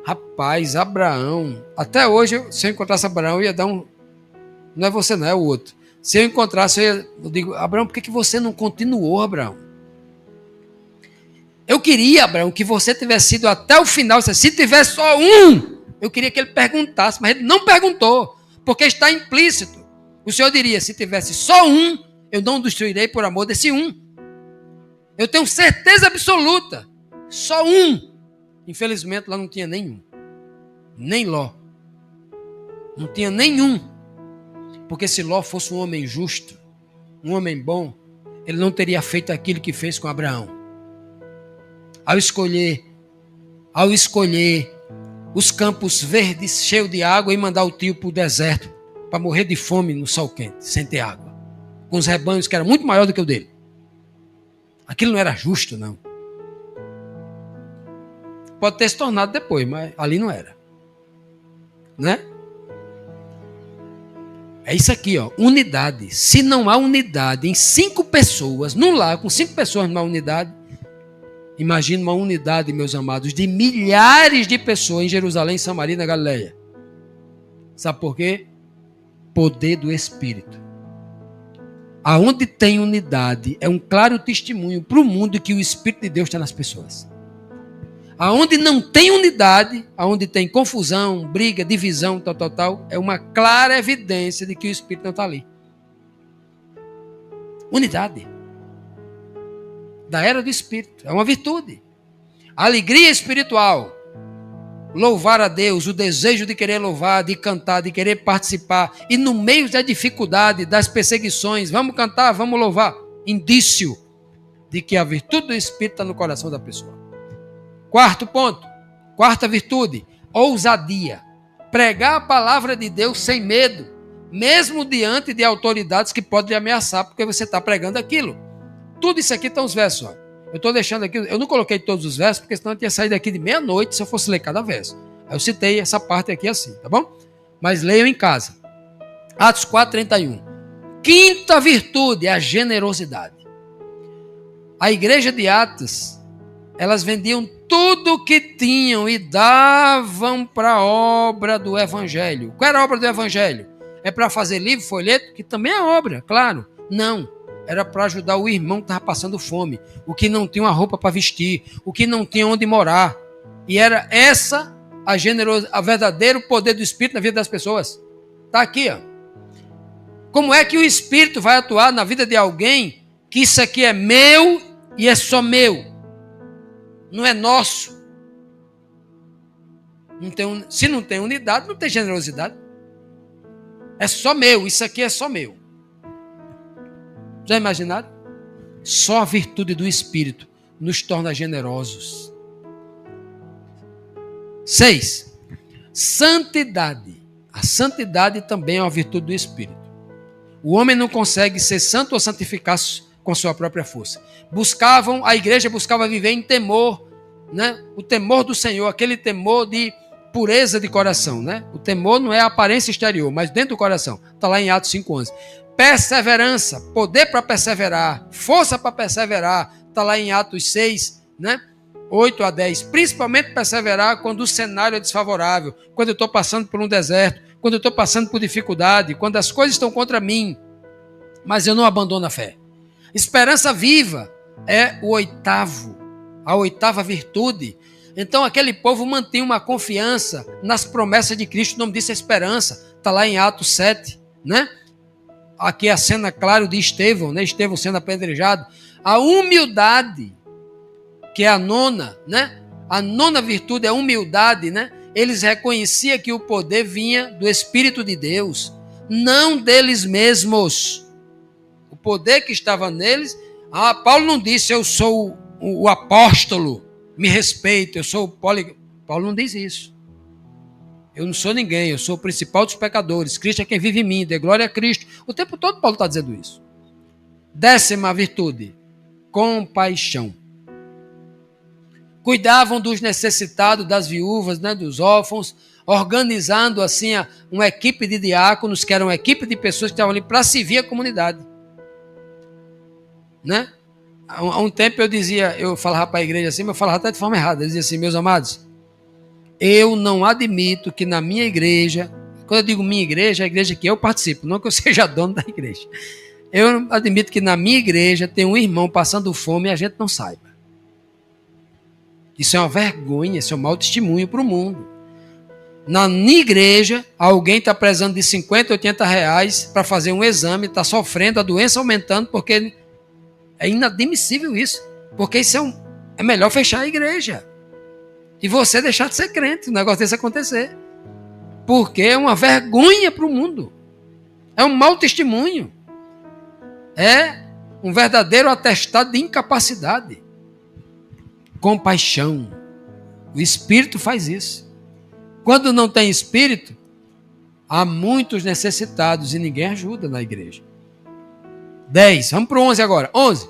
Rapaz, Abraão, até hoje, se eu encontrasse Abraão, eu ia dar um... Não é você não, é o outro. Se eu encontrasse, eu digo, Abraão, por que você não continuou, Abraão? Eu queria, Abraão, que você tivesse ido até o final. Se tiver só um, eu queria que ele perguntasse, mas ele não perguntou, porque está implícito. O Senhor diria, se tivesse só um, eu não destruirei por amor desse um. Eu tenho certeza absoluta, só um. Infelizmente, lá não tinha nenhum. Nem Ló. Não tinha nenhum. Porque se Ló fosse um homem justo, um homem bom, ele não teria feito aquilo que fez com Abraão. Ao escolher os campos verdes, cheios de água, e mandar o tio para o deserto, para morrer de fome no sol quente, sem ter água. Com os rebanhos que eram muito maior do que o dele. Aquilo não era justo, não. Pode ter se tornado depois, mas ali não era. Né? É isso aqui, ó, unidade. Se não há unidade em 5 pessoas, num lar com 5 pessoas numa unidade, imagine uma unidade, meus amados, de milhares de pessoas em Jerusalém, Samaria e na Galileia. Sabe por quê? Poder do Espírito. Aonde tem unidade, é um claro testemunho para o mundo que o Espírito de Deus está nas pessoas. Aonde não tem unidade, aonde tem confusão, briga, divisão, tal, é uma clara evidência de que o Espírito não está ali. Unidade. da era do Espírito. É uma virtude. A alegria espiritual. Louvar a Deus, o desejo de querer louvar, de cantar, de querer participar. E no meio da dificuldade, das perseguições, vamos cantar, vamos louvar. Indício de que a virtude do Espírito está no coração da pessoa. Quarto ponto, quarta virtude, ousadia. Pregar a palavra de Deus sem medo, mesmo diante de autoridades que podem lhe ameaçar, porque você está pregando aquilo. Tudo isso aqui estão os versos. Ó. Eu estou deixando aqui, eu não coloquei todos os versos, porque senão eu tinha saído aqui de meia-noite se eu fosse ler cada verso. Aí eu citei essa parte aqui assim, tá bom? Mas leiam em casa. Atos 4:31. Quinta virtude é a generosidade. A igreja de Atos, elas vendiam tudo o que tinham e davam para a obra do Evangelho. Qual era a obra do Evangelho? É para fazer livro, folheto, que também é obra, claro. Não. Era para ajudar o irmão que estava passando fome, o que não tinha uma roupa para vestir, o que não tinha onde morar. E era essa a generosidade, a verdadeiro poder do Espírito na vida das pessoas. Está aqui, ó. Como é que o Espírito vai atuar na vida de alguém que isso aqui é meu e é só meu? Não é nosso. Se não tem unidade, não tem generosidade. É só meu, isso aqui é só meu. Já imaginaram? Só a virtude do Espírito nos torna generosos. 6. Santidade. A santidade também é uma virtude do Espírito. O homem não consegue ser santo ou santificar-se com sua própria força. A igreja buscava viver em temor, né? O temor do Senhor, aquele temor de pureza de coração, né? O temor não é a aparência exterior, mas dentro do coração. Está lá em Atos 5:11. Perseverança, poder para perseverar, força para perseverar, está lá em Atos 6, né? 8-10. Principalmente perseverar quando o cenário é desfavorável, quando eu estou passando por um deserto, quando eu estou passando por dificuldade, quando as coisas estão contra mim, mas eu não abandono a fé. Esperança viva é a oitava virtude. Então aquele povo mantinha uma confiança nas promessas de Cristo, o nome disso é esperança, está lá em Atos 7, né? Aqui a cena, claro, de Estevão, né? Estevão sendo apedrejado. A humildade, que é a nona, né? A nona virtude é a humildade, né? Eles reconheciam que o poder vinha do Espírito de Deus, não deles mesmos. O poder que estava neles, Paulo não disse, eu sou o apóstolo, me respeito, eu sou o Paulo não diz isso. Eu não sou ninguém, eu sou o principal dos pecadores. Cristo é quem vive em mim, dê glória a Cristo. O tempo todo Paulo está dizendo isso. 10ª virtude, compaixão. Cuidavam dos necessitados, das viúvas, né, dos órfãos, organizando assim uma equipe de diáconos, que era uma equipe de pessoas que estavam ali para servir a comunidade. Né? Há um tempo eu falava para a igreja assim, mas eu falava até de forma errada. Eu dizia assim, meus amados, eu não admito que na minha igreja, quando eu digo minha igreja, é a igreja que eu participo, não que eu seja dono da igreja. Eu não admito que na minha igreja tem um irmão passando fome e a gente não saiba. Isso é uma vergonha, isso é um mau testemunho para o mundo. Na minha igreja, alguém está precisando de 50, 80 reais para fazer um exame, está sofrendo, a doença aumentando, porque é inadmissível isso. Porque isso é melhor fechar a igreja. E você deixar de ser crente, um negócio desse acontecer. Porque é uma vergonha para o mundo. É um mau testemunho. É um verdadeiro atestado de incapacidade. Compaixão. O Espírito faz isso. Quando não tem Espírito, há muitos necessitados e ninguém ajuda na igreja. 10. Vamos para o 11 agora. 11.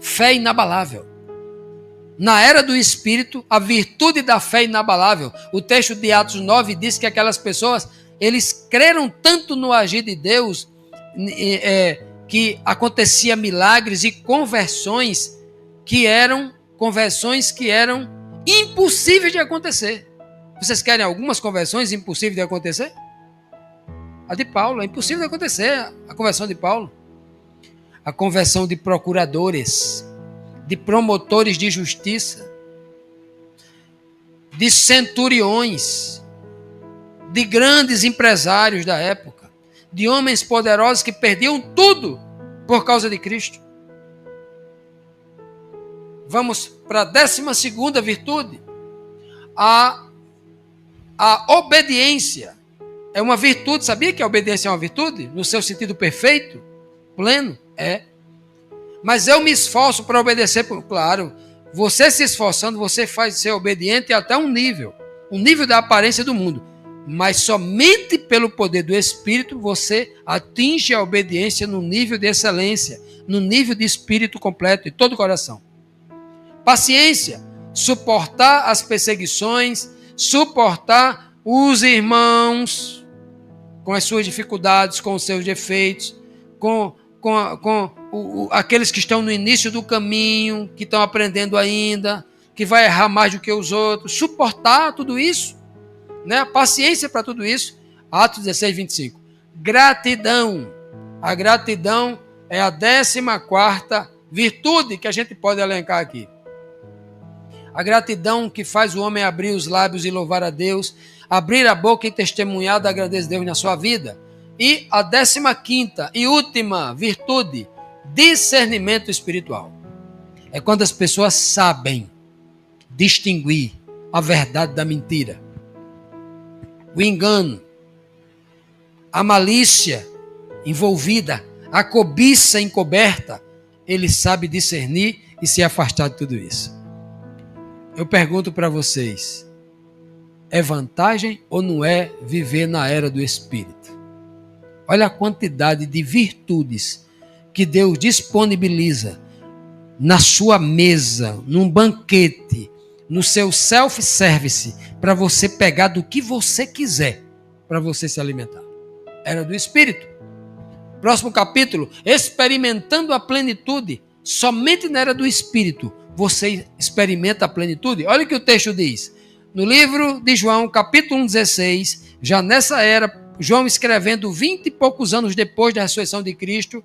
Fé inabalável. Na era do Espírito, a virtude da fé inabalável. O texto de Atos 9 diz que aquelas pessoas, eles creram tanto no agir de Deus, que acontecia milagres e conversões que eram impossíveis de acontecer. Vocês querem algumas conversões impossíveis de acontecer? A de Paulo, é impossível de acontecer a conversão de Paulo. A conversão de procuradores, de promotores de justiça, de centuriões, de grandes empresários da época, de homens poderosos que perdiam tudo por causa de Cristo. Vamos para a 12ª virtude. A obediência é uma virtude. Sabia que a obediência é uma virtude? No seu sentido perfeito, pleno? É. Mas eu me esforço para obedecer. Claro, você se esforçando, você faz ser obediente até um nível da aparência do mundo. Mas somente pelo poder do Espírito você atinge a obediência no nível de excelência, no nível de espírito completo, de todo o coração. Paciência, suportar as perseguições, suportar os irmãos com as suas dificuldades, com os seus defeitos, com aqueles que estão no início do caminho, que estão aprendendo ainda, que vai errar mais do que os outros. Suportar tudo isso, né? Paciência para tudo isso. Atos 16, 25. Gratidão. A gratidão é a 14ª virtude que a gente pode elencar aqui. A gratidão que faz o homem abrir os lábios e louvar a Deus, abrir a boca e testemunhar da grandeza de Deus na sua vida. E a 15ª e última virtude, discernimento espiritual. É quando as pessoas sabem distinguir a verdade da mentira, o engano, a malícia envolvida, a cobiça encoberta. Ele sabe discernir e se afastar de tudo isso. Eu pergunto para vocês, é vantagem ou não é viver na era do Espírito? Olha a quantidade de virtudes que Deus disponibiliza na sua mesa, num banquete, no seu self-service, para você pegar do que você quiser, para você se alimentar. Era do Espírito. Próximo capítulo, experimentando a plenitude. Somente na era do Espírito você experimenta a plenitude. Olha o que o texto diz. No livro de João, capítulo 16, já nessa era, João escrevendo 20 e poucos anos depois da ressurreição de Cristo,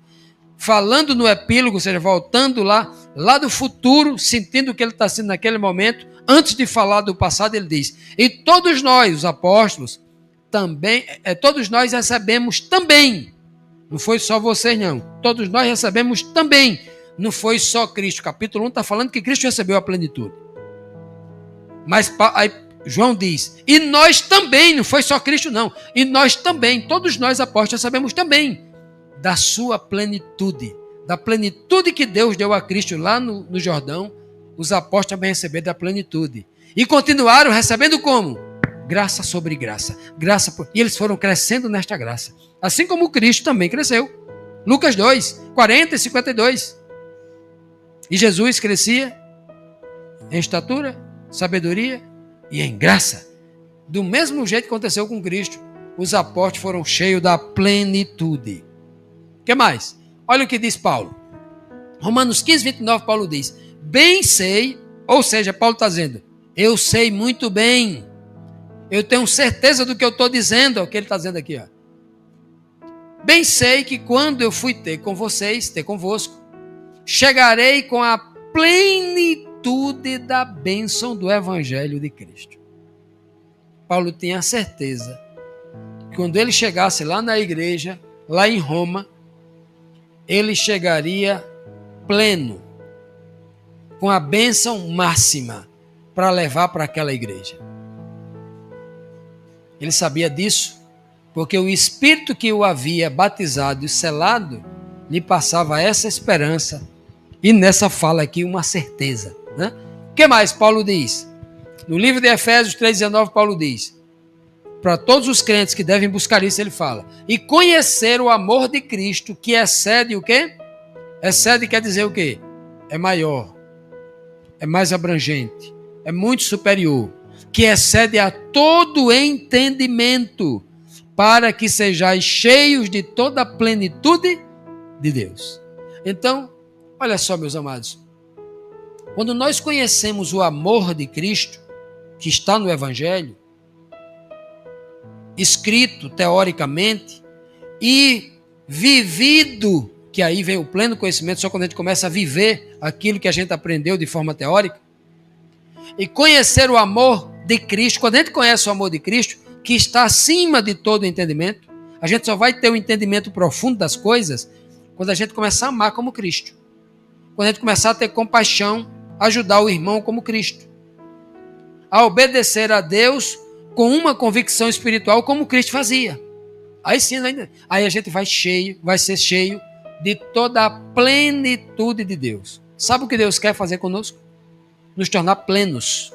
falando no epílogo, ou seja, voltando lá do futuro, sentindo o que ele está sentindo naquele momento, antes de falar do passado, ele diz, e todos nós, os apóstolos, também, todos nós recebemos também, não foi só vocês não, todos nós recebemos também, não foi só Cristo. Capítulo 1 está falando que Cristo recebeu a plenitude. Mas aí João diz, e nós também, não foi só Cristo não, e nós também, todos nós apóstolos sabemos também da sua plenitude, da plenitude que Deus deu a Cristo lá no Jordão, os apóstolos também receberam da plenitude. E continuaram recebendo como? Graça sobre graça. E eles foram crescendo nesta graça. Assim como Cristo também cresceu. Lucas 2, 40 e 52. E Jesus crescia em estatura, sabedoria e em graça. Do mesmo jeito que aconteceu com Cristo, os apóstolos foram cheios da plenitude. O que mais? Olha o que diz Paulo. Romanos 15, 29, Paulo diz, bem sei, ou seja, Paulo está dizendo, eu sei muito bem, eu tenho certeza do que eu estou dizendo, é o que ele está dizendo aqui. Ó. Bem sei que quando eu fui ter com vocês, ter convosco, chegarei com a plenitude da bênção do Evangelho de Cristo. Paulo tinha a certeza que quando ele chegasse lá na igreja, lá em Roma, ele chegaria pleno, com a bênção máxima para levar para aquela igreja. Ele sabia disso, porque o Espírito que o havia batizado e selado lhe passava essa esperança e nessa fala aqui uma certeza. Né? O que mais Paulo diz? No livro de Efésios 3,19 Paulo diz, para todos os crentes que devem buscar isso, ele fala, e conhecer o amor de Cristo, que excede o quê? Excede quer dizer o quê? É maior, é mais abrangente, é muito superior, que excede a todo entendimento, para que sejais cheios de toda a plenitude de Deus. Então, olha só, meus amados, quando nós conhecemos o amor de Cristo, que está no Evangelho, escrito teoricamente e vivido, que aí vem o pleno conhecimento, só quando a gente começa a viver aquilo que a gente aprendeu de forma teórica, e conhecer o amor de Cristo, quando a gente conhece o amor de Cristo, que está acima de todo entendimento, a gente só vai ter um entendimento profundo das coisas quando a gente começar a amar como Cristo, quando a gente começar a ter compaixão, ajudar o irmão como Cristo. A obedecer a Deus com uma convicção espiritual como Cristo fazia. Aí sim, aí a gente vai ser cheio de toda a plenitude de Deus. Sabe o que Deus quer fazer conosco? Nos tornar plenos.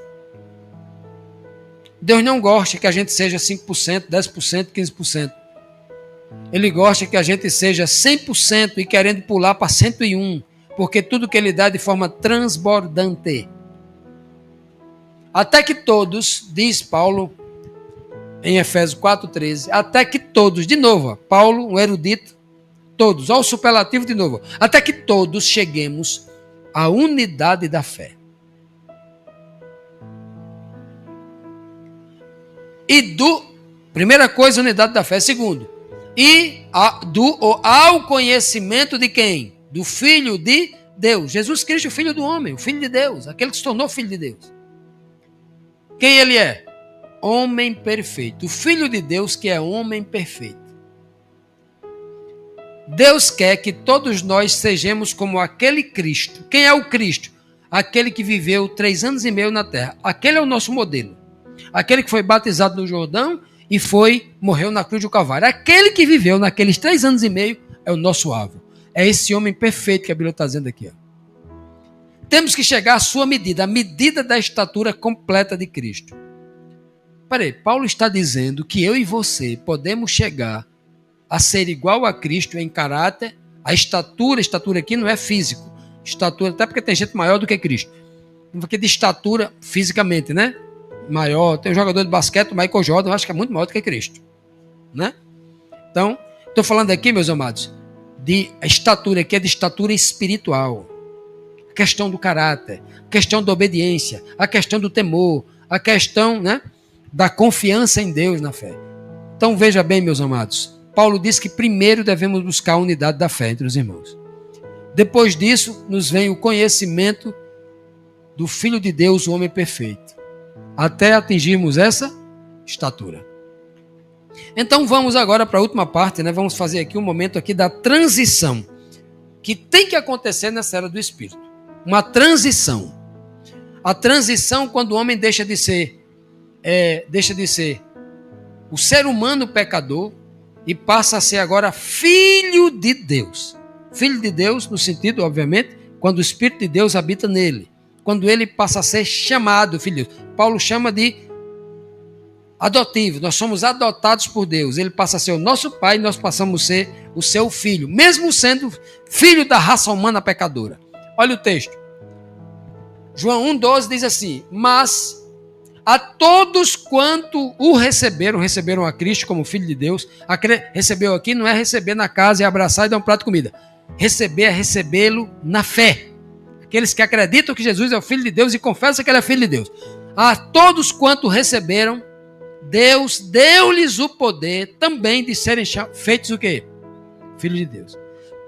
Deus não gosta que a gente seja 5%, 10%, 15%. Ele gosta que a gente seja 100% e querendo pular para 101%, porque tudo que Ele dá é de forma transbordante. Até que todos, diz Paulo em Efésios 4,13, até que todos, de novo, Paulo, um erudito, todos, olha o superlativo de novo, até que todos cheguemos à unidade da fé. Primeira coisa, unidade da fé. Segundo, ao conhecimento de quem? Do Filho de Deus. Jesus Cristo, o Filho do homem, o Filho de Deus, aquele que se tornou Filho de Deus. Quem ele é? Homem perfeito. O Filho de Deus que é homem perfeito. Deus quer que todos nós sejamos como aquele Cristo. Quem é o Cristo? Aquele que viveu 3 anos e meio na terra. Aquele é o nosso modelo. Aquele que foi batizado no Jordão e morreu na cruz do Calvário. Aquele que viveu naqueles 3 anos e meio é o nosso alvo. É esse homem perfeito que a Bíblia está dizendo aqui. Temos que chegar à sua medida, a medida da estatura completa de Cristo. Peraí, Paulo está dizendo que eu e você podemos chegar a ser igual a Cristo em caráter. A estatura aqui não é físico. Estatura, até porque tem gente maior do que Cristo. Porque de estatura fisicamente, né? Maior. Tem um jogador de basquete, o Michael Jordan, eu acho que é muito maior do que Cristo. Né? Então, estou falando aqui, meus amados, de estatura aqui é de estatura espiritual. A questão do caráter, a questão da obediência, a questão do temor, a questão, né, da confiança em Deus na fé. Então veja bem, meus amados, Paulo diz que primeiro devemos buscar a unidade da fé entre os irmãos. Depois disso, nos vem o conhecimento do Filho de Deus, o homem perfeito, até atingirmos essa estatura. Então vamos agora para a última parte, né? Vamos fazer aqui um momento aqui da transição, que tem que acontecer nessa era do Espírito. Uma transição. A transição quando o homem deixa de ser o ser humano pecador e passa a ser agora filho de Deus. Filho de Deus no sentido, obviamente, quando o Espírito de Deus habita nele. Quando ele passa a ser chamado filho de Deus. Paulo chama de adotivo. Nós somos adotados por Deus. Ele passa a ser o nosso pai e nós passamos a ser o seu filho. Mesmo sendo filho da raça humana pecadora. Olha o texto. João 1,12 diz assim: mas a todos quanto o receberam a Cristo como Filho de Deus. Recebeu aqui não é receber na casa e abraçar e dar um prato de comida. Receber é recebê-lo na fé. Aqueles que acreditam que Jesus é o Filho de Deus e confessam que ele é Filho de Deus. A todos quanto receberam, Deus deu-lhes o poder também de serem feitos o quê? Filho de Deus.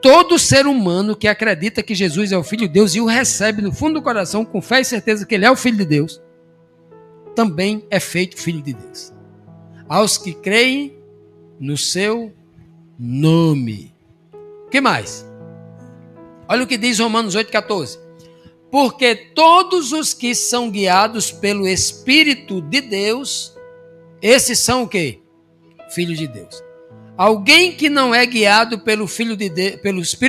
Todo ser humano que acredita que Jesus é o Filho de Deus e o recebe no fundo do coração com fé e certeza que ele é o Filho de Deus, também é feito Filho de Deus. Aos que creem no seu nome. O que mais? Olha o que diz Romanos 8,14. Porque todos os que são guiados pelo Espírito de Deus, esses são o quê? Filhos de Deus. Alguém que não é guiado pelo Espírito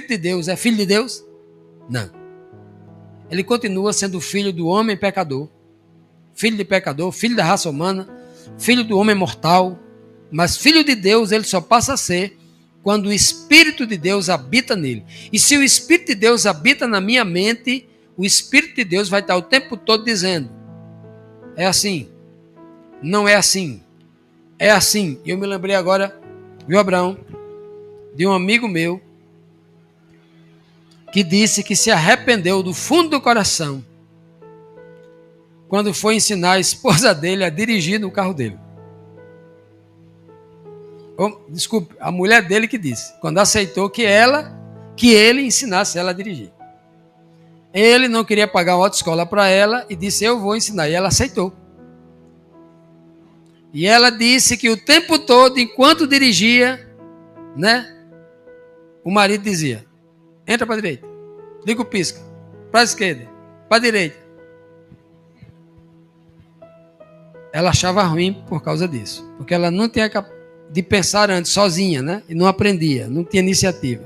de Deus é filho de Deus? Não. Ele continua sendo filho do homem pecador, filho de pecador, filho da raça humana, filho do homem mortal, mas filho de Deus ele só passa a ser quando o Espírito de Deus habita nele. E se o Espírito de Deus habita na minha mente, o Espírito de Deus vai estar o tempo todo dizendo: é assim, não é assim, é assim. E eu me lembrei agora, viu, Abraão, de um amigo meu que disse que se arrependeu do fundo do coração quando foi ensinar a esposa dele a dirigir no carro dele. Desculpe, a mulher dele que disse, quando aceitou que ele ensinasse ela a dirigir. Ele não queria pagar uma autoescola para ela e disse: eu vou ensinar. E ela aceitou. E ela disse que o tempo todo, enquanto dirigia, né, o marido dizia: entra para a direita, liga o pisca, para a esquerda, para a direita. Ela achava ruim por causa disso. Porque ela não tinha de pensar antes, sozinha, né? E não aprendia, não tinha iniciativa.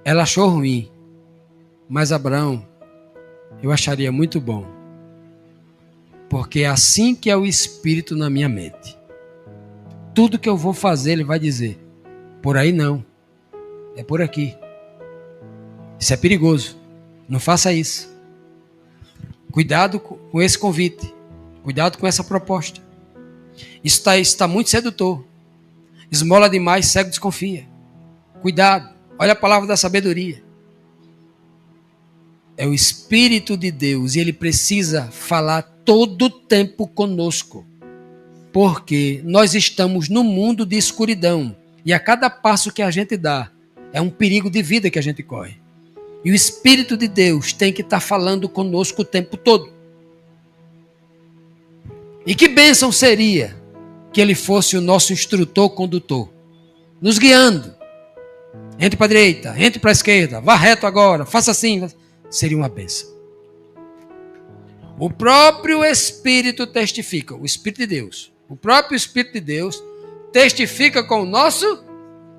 Ela achou ruim. Mas Abraão, eu acharia muito bom. Porque é assim que é o Espírito na minha mente. Tudo que eu vou fazer, ele vai dizer: por aí não, é por aqui. Isso é perigoso, não faça isso. Cuidado com esse convite, cuidado com essa proposta. Isso está muito sedutor. Esmola demais, cego desconfia. Cuidado, olha a palavra da sabedoria. É o Espírito de Deus e ele precisa falar todo o tempo conosco. Porque nós estamos num mundo de escuridão. E a cada passo que a gente dá, é um perigo de vida que a gente corre. E o Espírito de Deus tem que estar falando conosco o tempo todo. E que bênção seria que ele fosse o nosso instrutor, condutor. Nos guiando. Entre para a direita, entre para a esquerda, vá reto agora, faça assim. Seria uma bênção. O próprio Espírito testifica, o Espírito de Deus. O próprio Espírito de Deus testifica com o nosso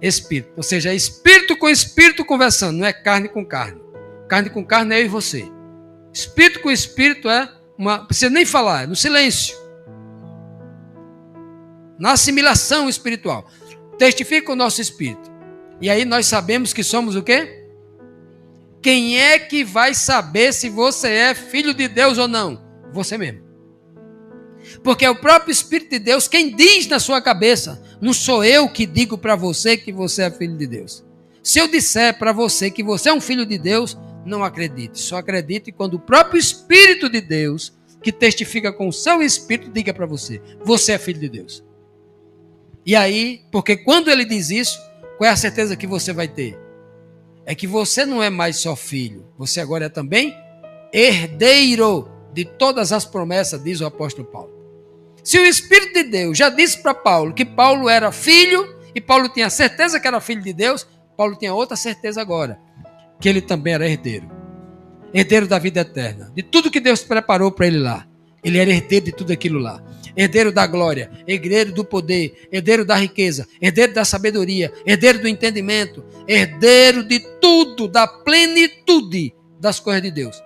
Espírito. Ou seja, é Espírito com Espírito conversando, não é carne com carne. Carne com carne é eu e você. Espírito com Espírito é não precisa nem falar, é no silêncio. Na assimilação espiritual. Testifica o nosso Espírito. E aí nós sabemos que somos o quê? Quem é que vai saber se você é filho de Deus ou não? Você mesmo. Porque é o próprio Espírito de Deus quem diz na sua cabeça. Não sou eu que digo para você que você é filho de Deus. Se eu disser para você que você é um filho de Deus, não acredite. Só acredite quando o próprio Espírito de Deus, que testifica com o seu Espírito, diga para você: você é filho de Deus. E aí, porque quando ele diz isso, qual é a certeza que você vai ter? É que você não é mais só filho. Você agora é também herdeiro de todas as promessas, diz o apóstolo Paulo. Se o Espírito de Deus já disse para Paulo que Paulo era filho, e Paulo tinha certeza que era filho de Deus, Paulo tinha outra certeza agora, que ele também era herdeiro. Herdeiro da vida eterna, de tudo que Deus preparou para ele lá. Ele era herdeiro de tudo aquilo lá. Herdeiro da glória, herdeiro do poder, herdeiro da riqueza, herdeiro da sabedoria, herdeiro do entendimento, herdeiro de tudo, da plenitude das coisas de Deus.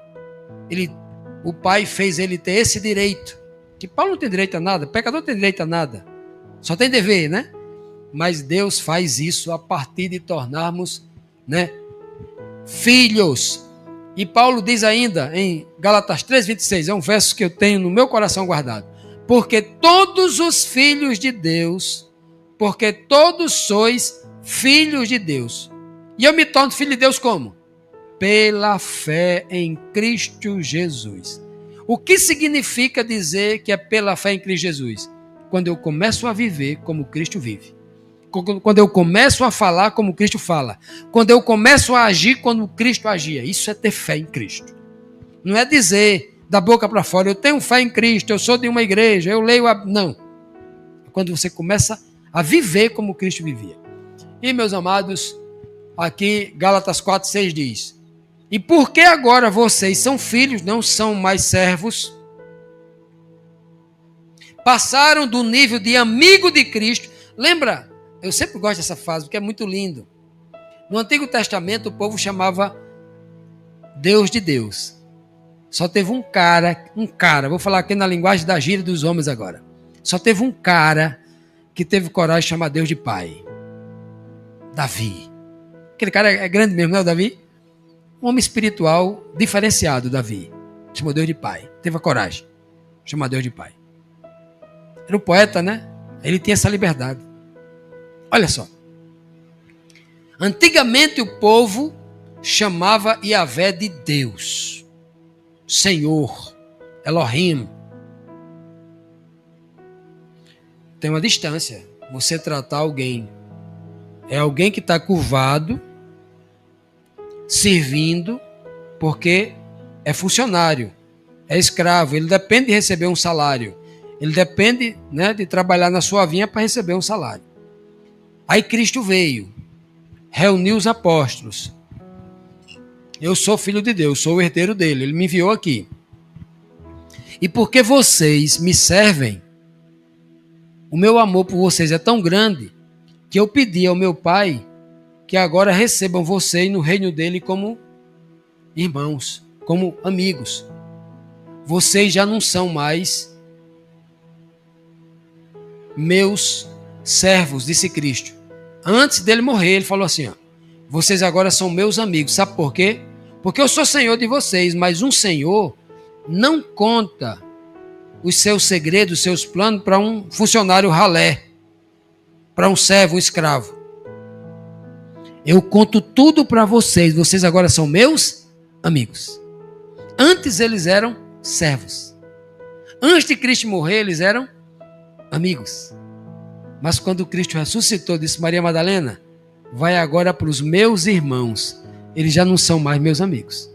O Pai fez ele ter esse direito. Que Paulo não tem direito a nada, pecador não tem direito a nada. Só tem dever, né? Mas Deus faz isso a partir de tornarmos, né, filhos. E Paulo diz ainda em Gálatas 3,26, é um verso que eu tenho no meu coração guardado. Porque todos os filhos de Deus, porque todos sois filhos de Deus. E eu me torno filho de Deus como? Pela fé em Cristo Jesus. O que significa dizer que é pela fé em Cristo Jesus? Quando eu começo a viver como Cristo vive. Quando eu começo a falar como Cristo fala. Quando eu começo a agir como Cristo agia. Isso é ter fé em Cristo. Não é dizer da boca para fora, eu tenho fé em Cristo, eu sou de uma igreja, eu leio a... Não. É quando você começa a viver como Cristo vivia. E, meus amados, aqui Gálatas 4,6 diz: e porque agora vocês são filhos, não são mais servos, passaram do nível de amigo de Cristo. Lembra? Eu sempre gosto dessa frase, porque é muito lindo. No Antigo Testamento, o povo chamava Deus de Deus. Só teve um cara, vou falar aqui na linguagem da gíria dos homens agora. Só teve um cara que teve coragem de chamar Deus de Pai. Davi. Aquele cara é grande mesmo, não é o Davi? Um homem espiritual diferenciado, Davi. Chamou Deus de Pai. Teve a coragem de chamar Deus de Pai. Era um poeta, né? Ele tinha essa liberdade. Olha só. Antigamente o povo chamava Yahvé de Deus. Senhor. Elohim. Tem uma distância. Você tratar alguém. É alguém que está curvado, servindo, porque é funcionário, é escravo, ele depende de receber um salário, ele depende, né, de trabalhar na sua vinha para receber um salário. Aí Cristo veio, reuniu os apóstolos Eu sou filho de Deus, sou o herdeiro dele, ele me enviou aqui. E porque vocês me servem, o meu amor por vocês é tão grande que eu pedi ao meu Pai que agora recebam vocês no reino dele como irmãos, como amigos. Vocês já não são mais meus servos, disse Cristo. Antes dele morrer, ele falou assim, ó, vocês agora são meus amigos. Sabe por quê? Porque eu sou senhor de vocês, mas um senhor não conta os seus segredos, os seus planos para um funcionário ralé, para um servo, um escravo. Eu conto tudo para vocês. Vocês agora são meus amigos. Antes eles eram servos. Antes de Cristo morrer, eles eram amigos. Mas quando Cristo ressuscitou, disse Maria Madalena, vai agora para os meus irmãos. Eles já não são mais meus amigos.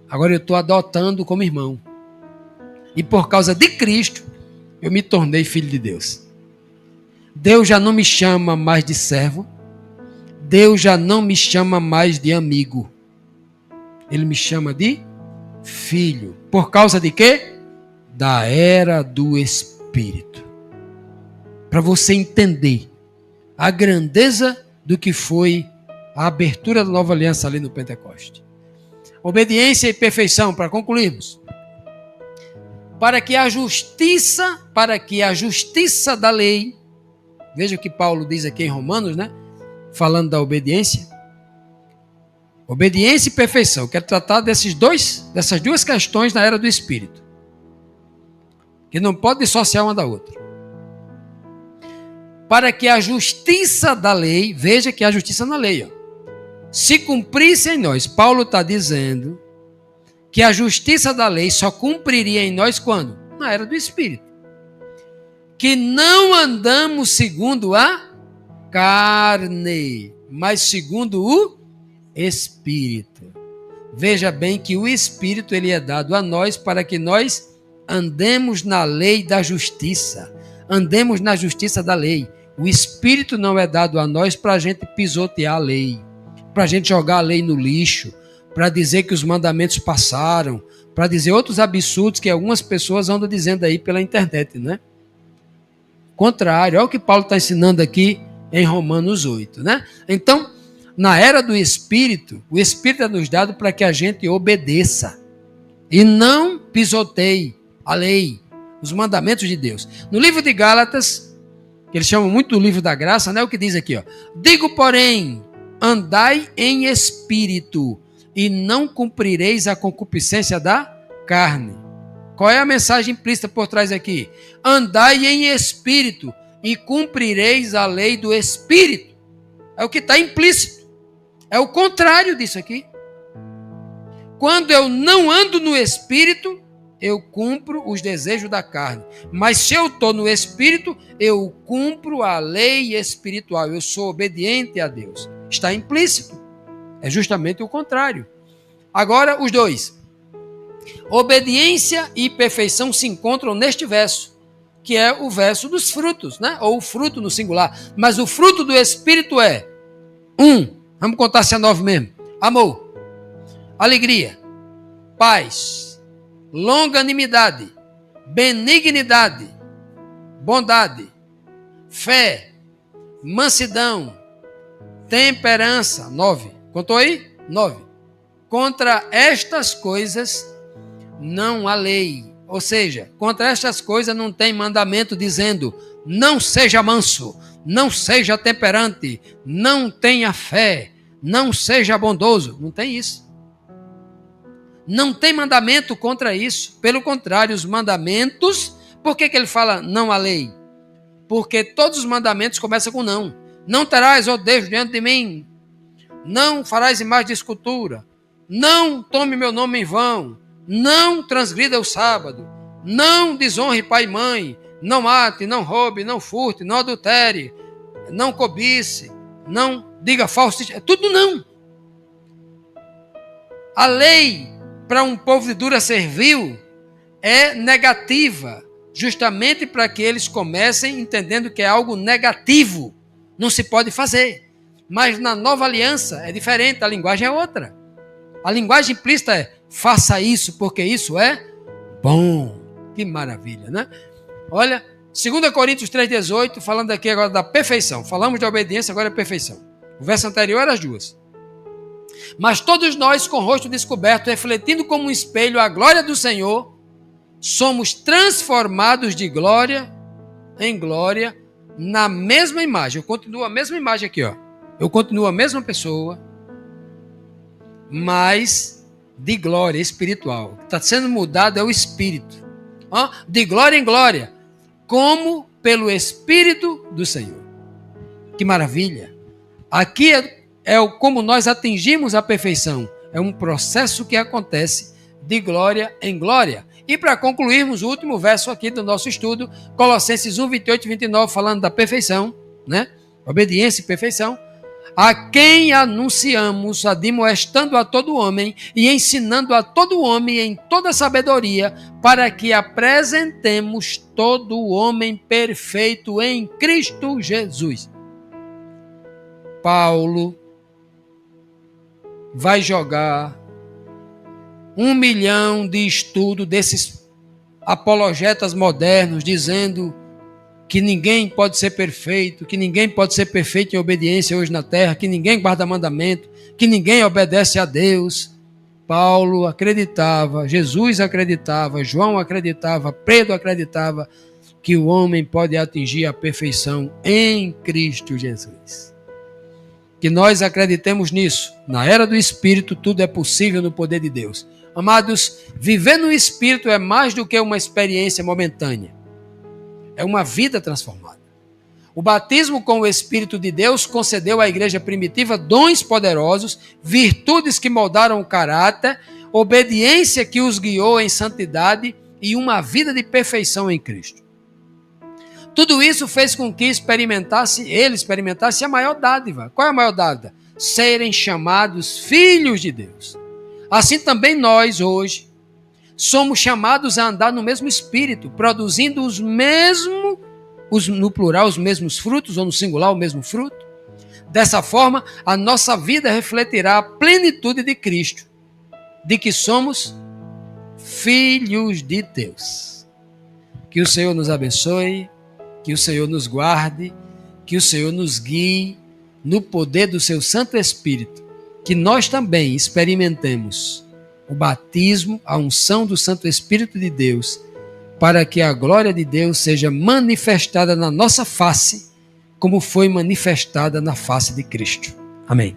Agora eu estou adotando como irmão. E por causa de Cristo, eu me tornei filho de Deus. Deus já não me chama mais de servo. Deus já não me chama mais de amigo. Ele me chama de filho. Por causa de quê? Da era do Espírito. Para você entender a grandeza do que foi a abertura da nova aliança ali no Pentecoste. Obediência e perfeição, para concluirmos. Para que a justiça da lei, veja o que Paulo diz aqui em Romanos, né? Falando da obediência. Obediência e perfeição. Eu quero tratar dessas duas questões na era do Espírito. Que não pode dissociar uma da outra. Para que a justiça da lei, veja que a justiça na lei, ó, se cumprisse em nós. Paulo está dizendo que a justiça da lei só cumpriria em nós quando? Na era do Espírito. Que não andamos segundo a carne, mas segundo o Espírito. Veja bem que o Espírito ele é dado a nós para que nós andemos na lei da justiça. Andemos na justiça da lei. O Espírito não é dado a nós para a gente pisotear a lei, para a gente jogar a lei no lixo, para dizer que os mandamentos passaram, para dizer outros absurdos que algumas pessoas andam dizendo aí pela internet, né? Contrário, olha o que Paulo está ensinando aqui em Romanos 8, né? Então, na era do Espírito, o Espírito é nos dado para que a gente obedeça e não pisoteie a lei, os mandamentos de Deus. No livro de Gálatas, que eles chamam muito do livro da graça, né? O que diz aqui, ó. Digo, porém, andai em espírito e não cumprireis a concupiscência da carne. Qual é a mensagem implícita por trás aqui? Andai em espírito e cumprireis a lei do Espírito. É o que está implícito. É o contrário disso aqui. Quando eu não ando no Espírito, eu cumpro os desejos da carne. Mas se eu estou no Espírito, eu cumpro a lei espiritual. Eu sou obediente a Deus. Está implícito. É justamente o contrário. Agora, os dois. Obediência e perfeição se encontram neste verso, que é o verso dos frutos, né? Ou o fruto no singular. Mas o fruto do Espírito é vamos contar se é 9 mesmo. Amor, alegria, paz, longanimidade, benignidade, bondade, fé, mansidão, temperança. 9. Contou aí? 9. Contra estas coisas não há lei. Ou seja, contra estas coisas não tem mandamento dizendo não seja manso, não seja temperante, não tenha fé, não seja bondoso. Não tem isso. Não tem mandamento contra isso. Pelo contrário, os mandamentos, por que ele fala não há lei? Porque todos os mandamentos começam com não. Não terás, ó Deus, diante de mim. Não farás imagem de escultura. Não tome meu nome em vão. Não transgrida o sábado. Não desonre pai e mãe. Não mate, não roube, não furte, não adultere. Não cobice. Não diga falso. É tudo não. A lei para um povo de dura servil é negativa, justamente para que eles comecem entendendo que é algo negativo, não se pode fazer. Mas na nova aliança é diferente, a linguagem é outra. A linguagem implícita é: faça isso, porque isso é bom. Que maravilha, né? Olha, 2 Coríntios 3,18, falando aqui agora da perfeição. Falamos de obediência, agora é perfeição. O verso anterior era as duas. Mas todos nós, com o rosto descoberto, refletindo como um espelho a glória do Senhor, somos transformados de glória em glória na mesma imagem. Eu continuo a mesma imagem aqui, ó. Eu continuo a mesma pessoa, mas de glória espiritual. O que está sendo mudado é o espírito. De glória em glória, como pelo Espírito do Senhor. Que maravilha! Aqui é como nós atingimos a perfeição. É um processo que acontece de glória em glória. E para concluirmos o último verso aqui do nosso estudo, Colossenses 1, 28 e 29, falando da perfeição, né? Obediência e perfeição. A quem anunciamos, admoestando a todo homem e ensinando a todo homem em toda sabedoria, para que apresentemos todo o homem perfeito em Cristo Jesus. Paulo vai jogar 1 milhão de estudo desses apologetas modernos, dizendo que ninguém pode ser perfeito, que ninguém pode ser perfeito em obediência hoje na terra, que ninguém guarda mandamento, que ninguém obedece a Deus. Paulo acreditava, Jesus acreditava, João acreditava, Pedro acreditava que o homem pode atingir a perfeição em Cristo Jesus. Que nós acreditemos nisso. Na era do Espírito, tudo é possível no poder de Deus. Amados, viver no Espírito é mais do que uma experiência momentânea. É uma vida transformada. O batismo com o Espírito de Deus concedeu à igreja primitiva dons poderosos, virtudes que moldaram o caráter, obediência que os guiou em santidade e uma vida de perfeição em Cristo. Tudo isso fez com que ele experimentasse a maior dádiva. Qual é a maior dádiva? Serem chamados filhos de Deus. Assim também nós, hoje, somos chamados a andar no mesmo espírito, produzindo no plural, os mesmos frutos, ou no singular, o mesmo fruto. Dessa forma, a nossa vida refletirá a plenitude de Cristo, de que somos filhos de Deus. Que o Senhor nos abençoe, que o Senhor nos guarde, que o Senhor nos guie no poder do seu Santo Espírito, que nós também experimentemos o batismo, a unção do Santo Espírito de Deus, para que a glória de Deus seja manifestada na nossa face, como foi manifestada na face de Cristo. Amém.